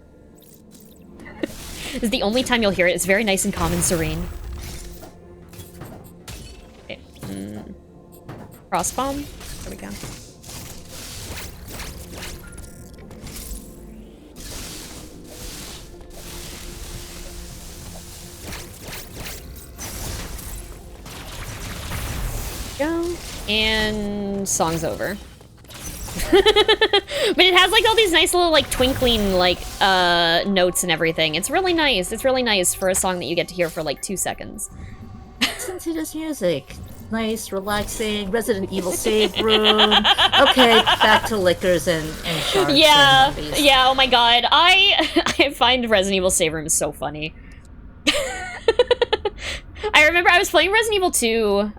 This is the only time you'll hear it. It's very nice and calm and serene. Okay. Cross bomb? There we go. Go. And song's over. But it has like all these nice little like twinkling like notes and everything. It's really nice. It's really nice for a song that you get to hear for like 2 seconds. Listen to this music. Nice, relaxing, Resident Evil save room. Okay, back to liquors and sharks. Yeah, and zombies. yeah, oh my god. I find Resident Evil save room so funny. I remember I was playing Resident Evil 2,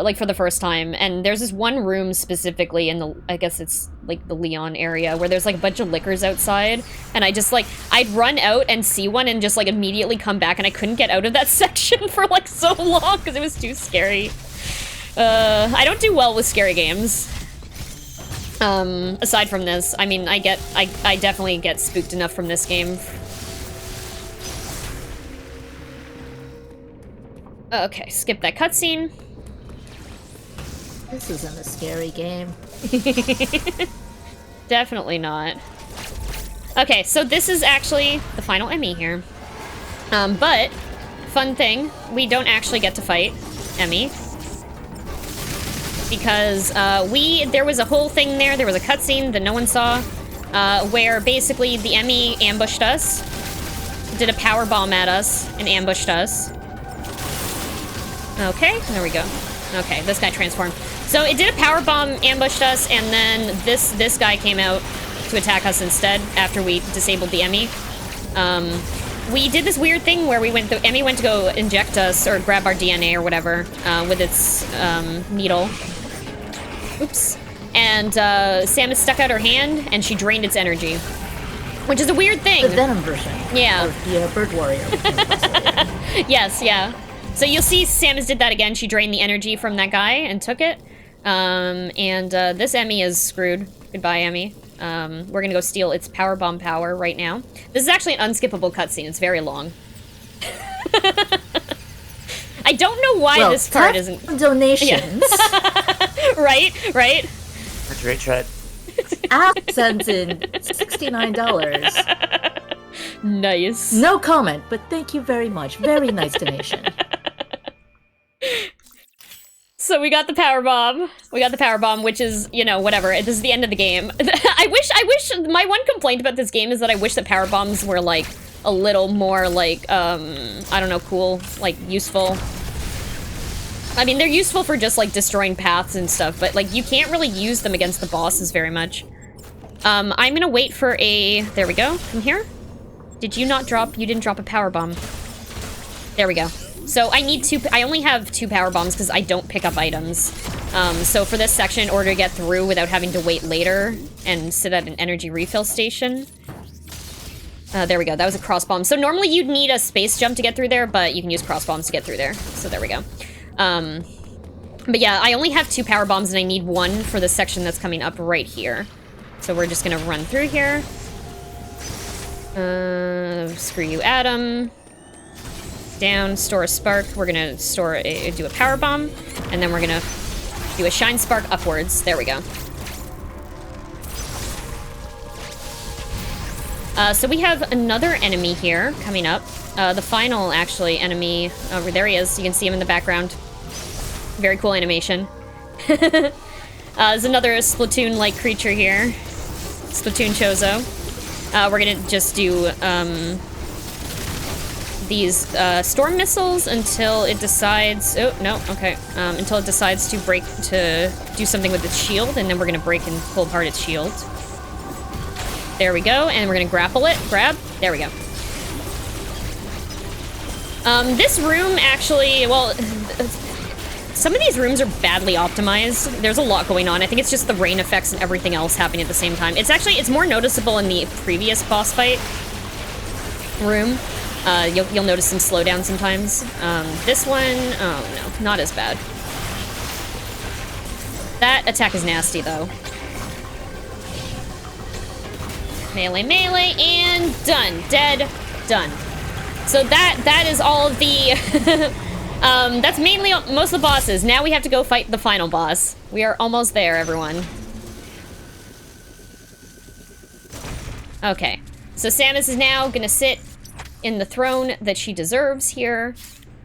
like, for the first time, and there's this one room specifically in the, I guess it's, like, the Leon area, where there's, like, a bunch of liquors outside, and I just, like, I'd run out and see one and just, like, immediately come back, and I couldn't get out of that section for, like, so long, because it was too scary. I don't do well with scary games. Aside from this, I mean, I definitely get spooked enough from this game. Okay, skip that cutscene. This isn't a scary game. Definitely not. Okay, so this is actually the final Emmy here. But, fun thing, we don't actually get to fight Emmy. Because, there was a whole thing there was a cutscene that no one saw, where basically the Emmy ambushed us, did a power bomb at us, and ambushed us. Okay, there we go. Okay, this guy transformed. So it did a power bomb, ambushed us, and then this guy came out to attack us instead after we disabled the Emmy. We did this weird thing where the Emmy went to go inject us or grab our DNA or whatever with its needle. Oops. And Samus stuck out her hand and she drained its energy, which is a weird thing. The Venom version. Yeah. Of the Bird Warrior. Yes, yeah. So you'll see Samus did that again. She drained the energy from that guy and took it. This Emmy is screwed. Goodbye, Emmy. We're gonna go steal its power bomb power right now. This is actually an unskippable cutscene. It's very long. I don't know why this part isn't... donations. Yeah. Right? Metroid Dread. Sends in $69. Nice. No comment, but thank you very much. Very nice donation. So we got the power bomb. Which is, you know, whatever. This is the end of the game. I wish, my one complaint about this game is that I wish that power bombs were, like, a little more, like, I don't know, cool, like, useful. I mean, they're useful for just, like, destroying paths and stuff, but, like, you can't really use them against the bosses very much. I'm gonna wait for a... There we go. From here? Did you not drop... You didn't drop a power bomb. There we go. So I need two... I only have 2 power bombs because I don't pick up items. So for this section, in order to get through without having to wait later and sit at an energy refill station... there we go. That was a cross bomb. So normally you'd need a space jump to get through there, but you can use cross bombs to get through there. So there we go. But yeah, I only have 2 power bombs and I need 1 for the section that's coming up right here. So we're just gonna run through here. Screw you, Adam. Down, store a spark. We're gonna do a power bomb, and then we're gonna do a shine spark upwards. There we go. So we have another enemy here coming up. The final, actually, enemy. Oh, there he is. You can see him in the background. Very cool animation. There's another Splatoon-like creature here. Splatoon Chozo. We're gonna just do these storm missiles until it decides... Oh, no, okay. Until it decides to do something with its shield, and then we're gonna break and pull apart its shield. There we go, and we're gonna grapple it. Grab. There we go. This room actually, well, some of these rooms are badly optimized. There's a lot going on. I think it's just the rain effects and everything else happening at the same time. It's more noticeable in the previous boss fight room. You'll notice some slowdown sometimes. This one, oh no, not as bad. That attack is nasty though. Melee, melee, and done. Dead, done. So that is all of the... that's mainly most of the bosses. Now we have to go fight the final boss. We are almost there, everyone. Okay. So Samus is now gonna sit in the throne that she deserves here.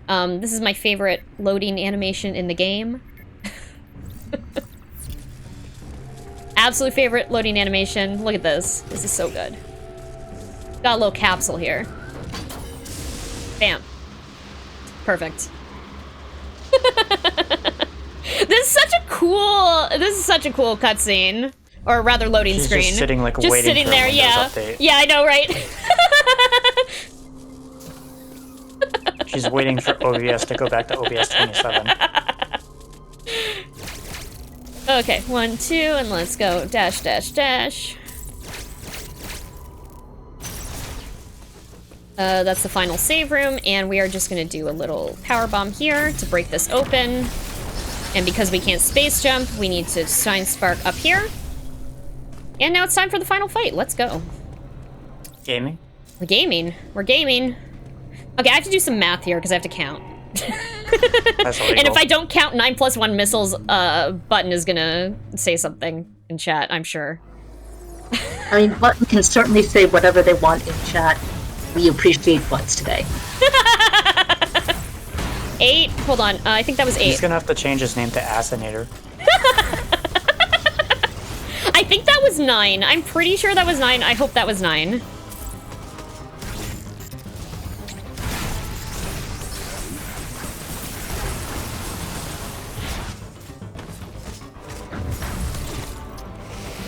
This is my favorite loading animation in the game. Absolute favorite loading animation. Look at this. This is so good. Got a little capsule here. Bam. Perfect. This is such a cool cutscene. Or rather loading screen. Just sitting like just waiting sitting for there, a Windows yeah. update. Yeah, I know, right? She's waiting for OBS to go back to OBS 27. Okay, 1, 2, and let's go. Dash, dash, dash. That's the final save room, and we are just gonna do a little power bomb here to break this open. And because we can't space jump, we need to shine spark up here. And now it's time for the final fight. Let's go. Gaming? We're gaming. We're gaming. Okay, I have to do some math here because I have to count. That's illegal. And if I don't count 9+1 missiles, Button is gonna say something in chat, I'm sure. I mean, Button can certainly say whatever they want in chat. We appreciate Butts today. 8. Hold on. I think that was 8. He's gonna have to change his name to Asinator. I think that was 9. I'm pretty sure that was 9. I hope that was 9.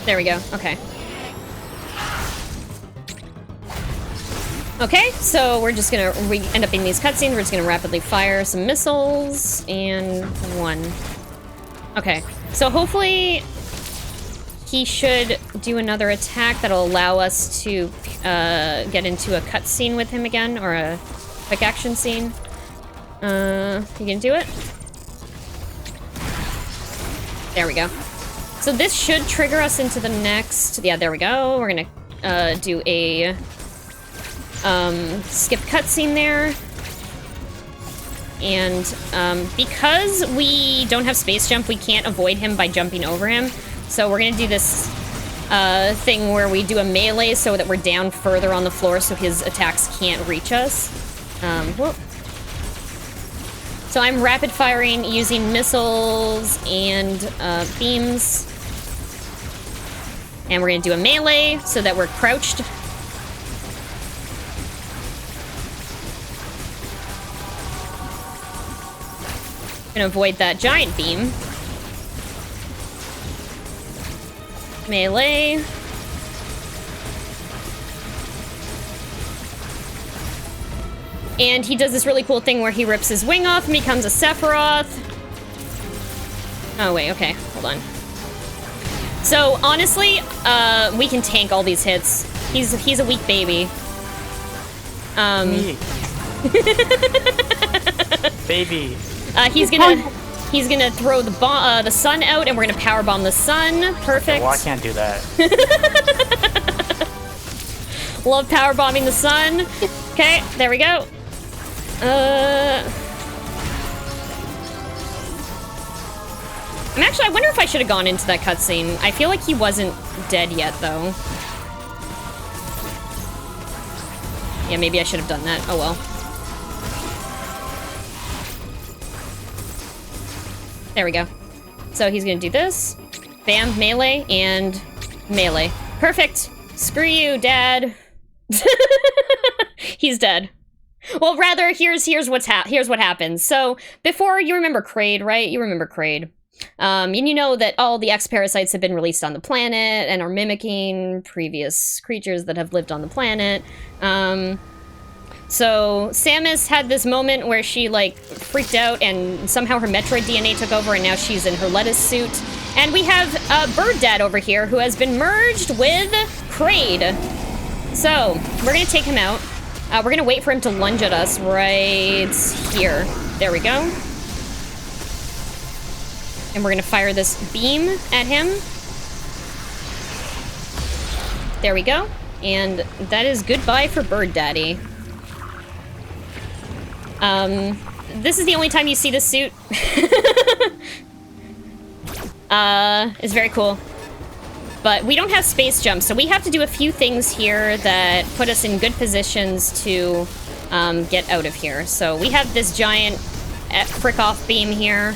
There we go. Okay. Okay, so we're just gonna end up in these cutscenes. We're just gonna rapidly fire some missiles and 1. Okay, so hopefully he should do another attack that'll allow us to get into a cutscene with him again, or a quick action scene. You can do it? There we go. So this should trigger us into the next... Yeah, there we go. We're gonna do a skip cutscene there. And because we don't have space jump, we can't avoid him by jumping over him. So we're gonna do this thing where we do a melee so that we're down further on the floor so his attacks can't reach us. Whoop. So I'm rapid firing using missiles and beams. And we're gonna do a melee so that we're crouched. Gonna avoid that giant beam. Melee. And he does this really cool thing where he rips his wing off and becomes a Sephiroth. Oh, wait, okay. Hold on. So, honestly, we can tank all these hits. He's a weak baby. Baby. He's gonna throw the sun out, and we're gonna power bomb the sun. Perfect. Well, I can't do that. Love power bombing the sun. Okay, there we go. I wonder if I should have gone into that cutscene. I feel like he wasn't dead yet, though. Yeah, maybe I should have done that. Oh well. There we go. So he's gonna do this. Bam, melee, and melee. Perfect! Screw you, Dad. He's dead. Well, rather, here's what happens. So, before, you remember Kraid, right? You remember Kraid. And you know that all the X-Parasites have been released on the planet and are mimicking previous creatures that have lived on the planet. So Samus had this moment where she, like, freaked out and somehow her Metroid DNA took over and now she's in her lettuce suit. And we have Bird Dad over here who has been merged with Kraid. So, we're gonna take him out. We're gonna wait for him to lunge at us right here. There we go. And we're gonna fire this beam at him. There we go. And that is goodbye for Bird Daddy. This is the only time you see this suit. It's very cool. But we don't have space jump, so we have to do a few things here that put us in good positions to get out of here. So we have this giant frick-off beam here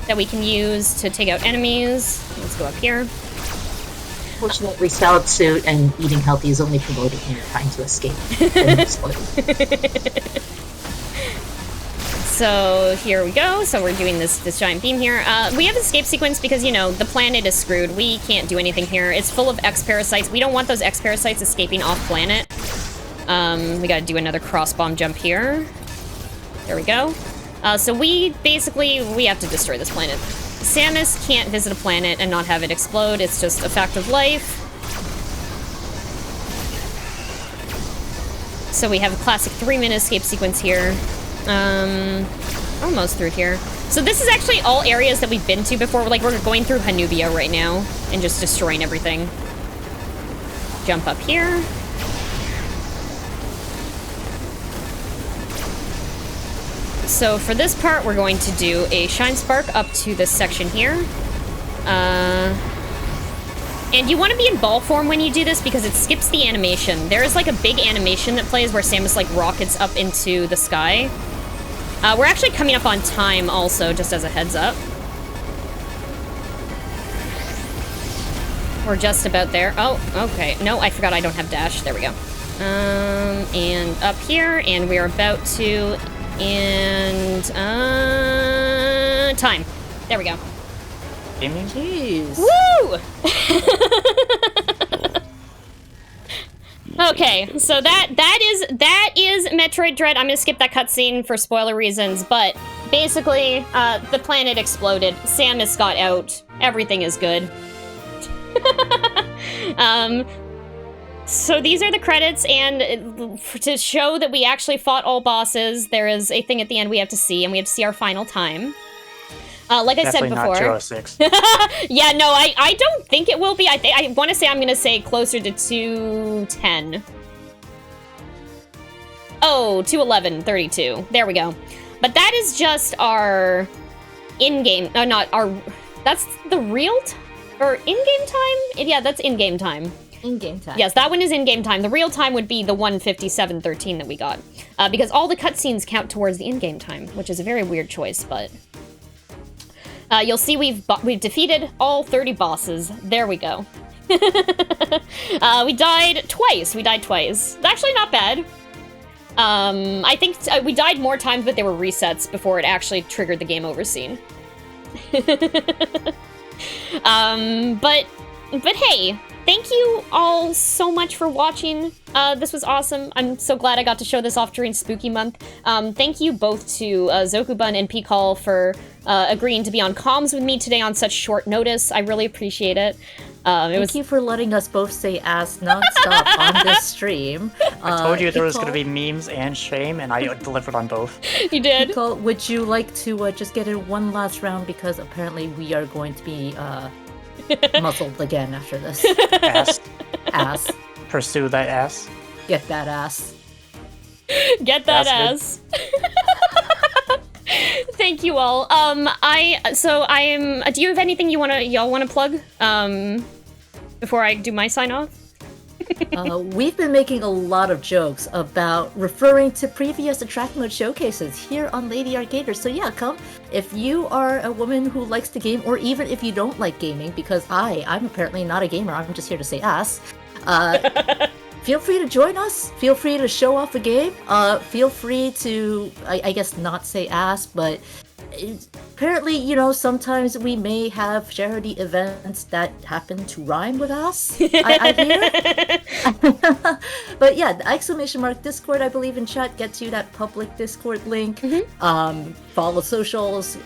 that we can use to take out enemies. Let's go up here. Fortunately, salad suit and eating healthy is only promoted when you're trying to escape. So here we go. So we're doing this giant beam here. We have escape sequence because, you know, the planet is screwed. We can't do anything here. It's full of X-Parasites. We don't want those X-Parasites escaping off planet. We gotta do another cross-bomb jump here. There we go. So we have to destroy this planet. Samus can't visit a planet and not have it explode. It's just a fact of life. So we have a classic 3-minute escape sequence here. Almost through here. So this is actually all areas that we've been to before. We're going through Hanubia right now and just destroying everything. Jump up here. So for this part, we're going to do a Shine Spark up to this section here. And you want to be in ball form when you do this because it skips the animation. There is like a big animation that plays where Samus like rockets up into the sky. We're actually coming up on time also, just as a heads up. We're just about there. Oh, okay. No, I forgot I don't have dash. There we go. And up here, and we are about to end time. There we go. Jeez. Woo! Okay, so that is Metroid Dread. I'm gonna skip that cutscene for spoiler reasons, but basically, the planet exploded. Samus got out. Everything is good. So these are the credits, and to show that we actually fought all bosses, there is a thing at the end we have to see, and we have to see our final time. Like I said Definitely before. not Juro 6. Yeah, no, I don't think it will be. I want to say I'm going to say closer to 210. Oh, 211.32. There we go. But that is just our in-game, not our, that's the real, or in-game time? Yeah, that's in-game time. In-game time. Yes, that one is in-game time. The real time would be the 157.13 that we got. Because all the cutscenes count towards the in-game time, which is a very weird choice, but... you'll see we've defeated all 30 bosses. There we go. We died twice. It's actually not bad. I think we died more times, but they were resets before it actually triggered the game over scene. But hey, thank you all so much for watching. This was awesome. I'm so glad I got to show this off during Spooky Month. Thank you both to Zokubun and Pikal for agreeing to be on comms with me today on such short notice. I really appreciate it. Thank you for letting us both say ass nonstop on this stream. I told you there was going to be memes and shame, and I delivered on both. You did. Pikal, would you like to just get in one last round, because apparently we are going to be muzzled again after this. Ass. Pursue that ass. Get that ass. Get that That's ass. Thank you all. Do you have anything y'all wanna plug? Before I do my sign off? We've been making a lot of jokes about referring to previous Attract Mode showcases here on Lady Arcader. So yeah, come. If you are a woman who likes to game, or even if you don't like gaming, because I'm apparently not a gamer, I'm just here to say ass. Feel free to join us. Feel free to show off a game. Feel free to, I guess, not say ass, but apparently, you know, sometimes we may have charity events that happen to rhyme with ass. I hear. But yeah, the exclamation mark Discord, I believe, in chat gets you that public Discord link. Follow socials.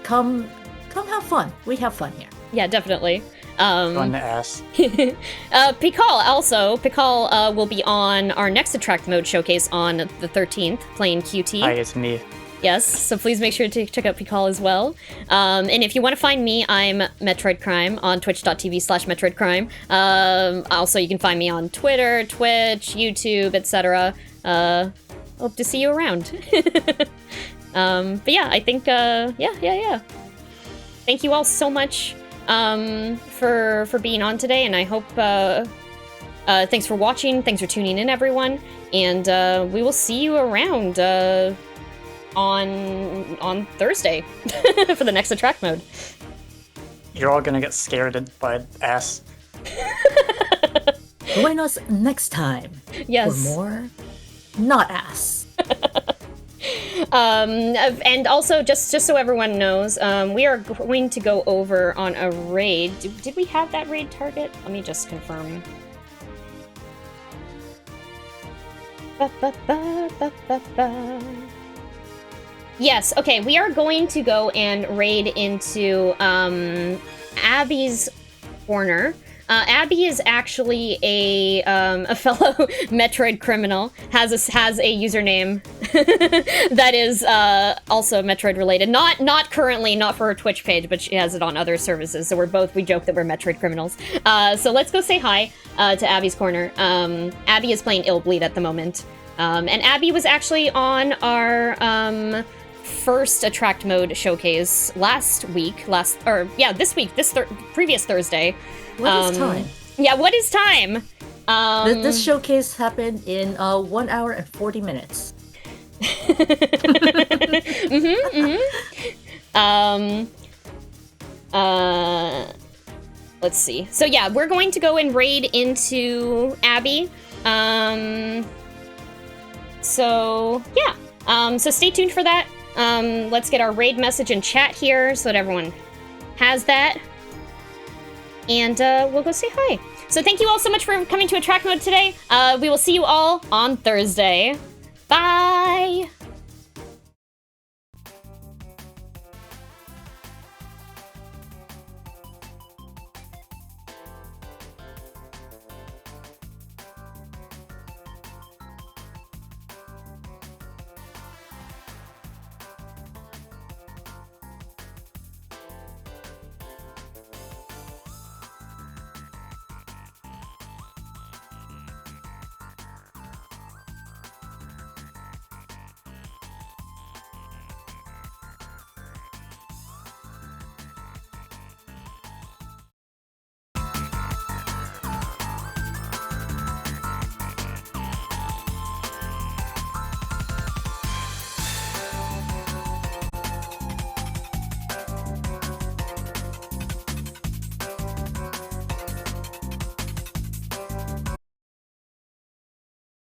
Come have fun. We have fun here. Yeah, definitely. Fun to ass. Pikal will be on our next Attract Mode showcase on the 13th, playing QT. Hi, it's me. Yes, so please make sure to check out Pikal as well. And if you want to find me, I'm Metroid Crime on twitch.tv/Metroid Crime. Also, you can find me on Twitter, Twitch, YouTube, etc. Hope to see you around. But yeah, I think, yeah. Thank you all so much for being on today, and I hope, thanks for watching, thanks for tuning in, everyone, and we will see you around on Thursday for the next Attract Mode. You're all gonna get scared by ass. Join us next time Yes. for more not ass. And also, just so everyone knows, we are going to go over on a raid. Did we have that raid target? Let me just confirm. Yes, okay, we are going to go and raid into Abby's corner. Abby is actually a fellow Metroid criminal, has a username that is also Metroid related. Not currently, not for her Twitch page, but she has it on other services. So we joke that we're Metroid criminals. So let's go say hi to Abby's corner. Abby is playing Illbleed at the moment. And Abby was actually on our first Attract Mode showcase this week, previous Thursday. What is time? Yeah, what is time? This showcase happened in 1 hour and 40 minutes. Let's see. So yeah, we're going to go and raid into Abby. So yeah. So stay tuned for that. Let's get our raid message in chat here so that everyone has that. And we'll go say hi. So thank you all so much for coming to Attract Mode today. We will see you all on Thursday. Bye!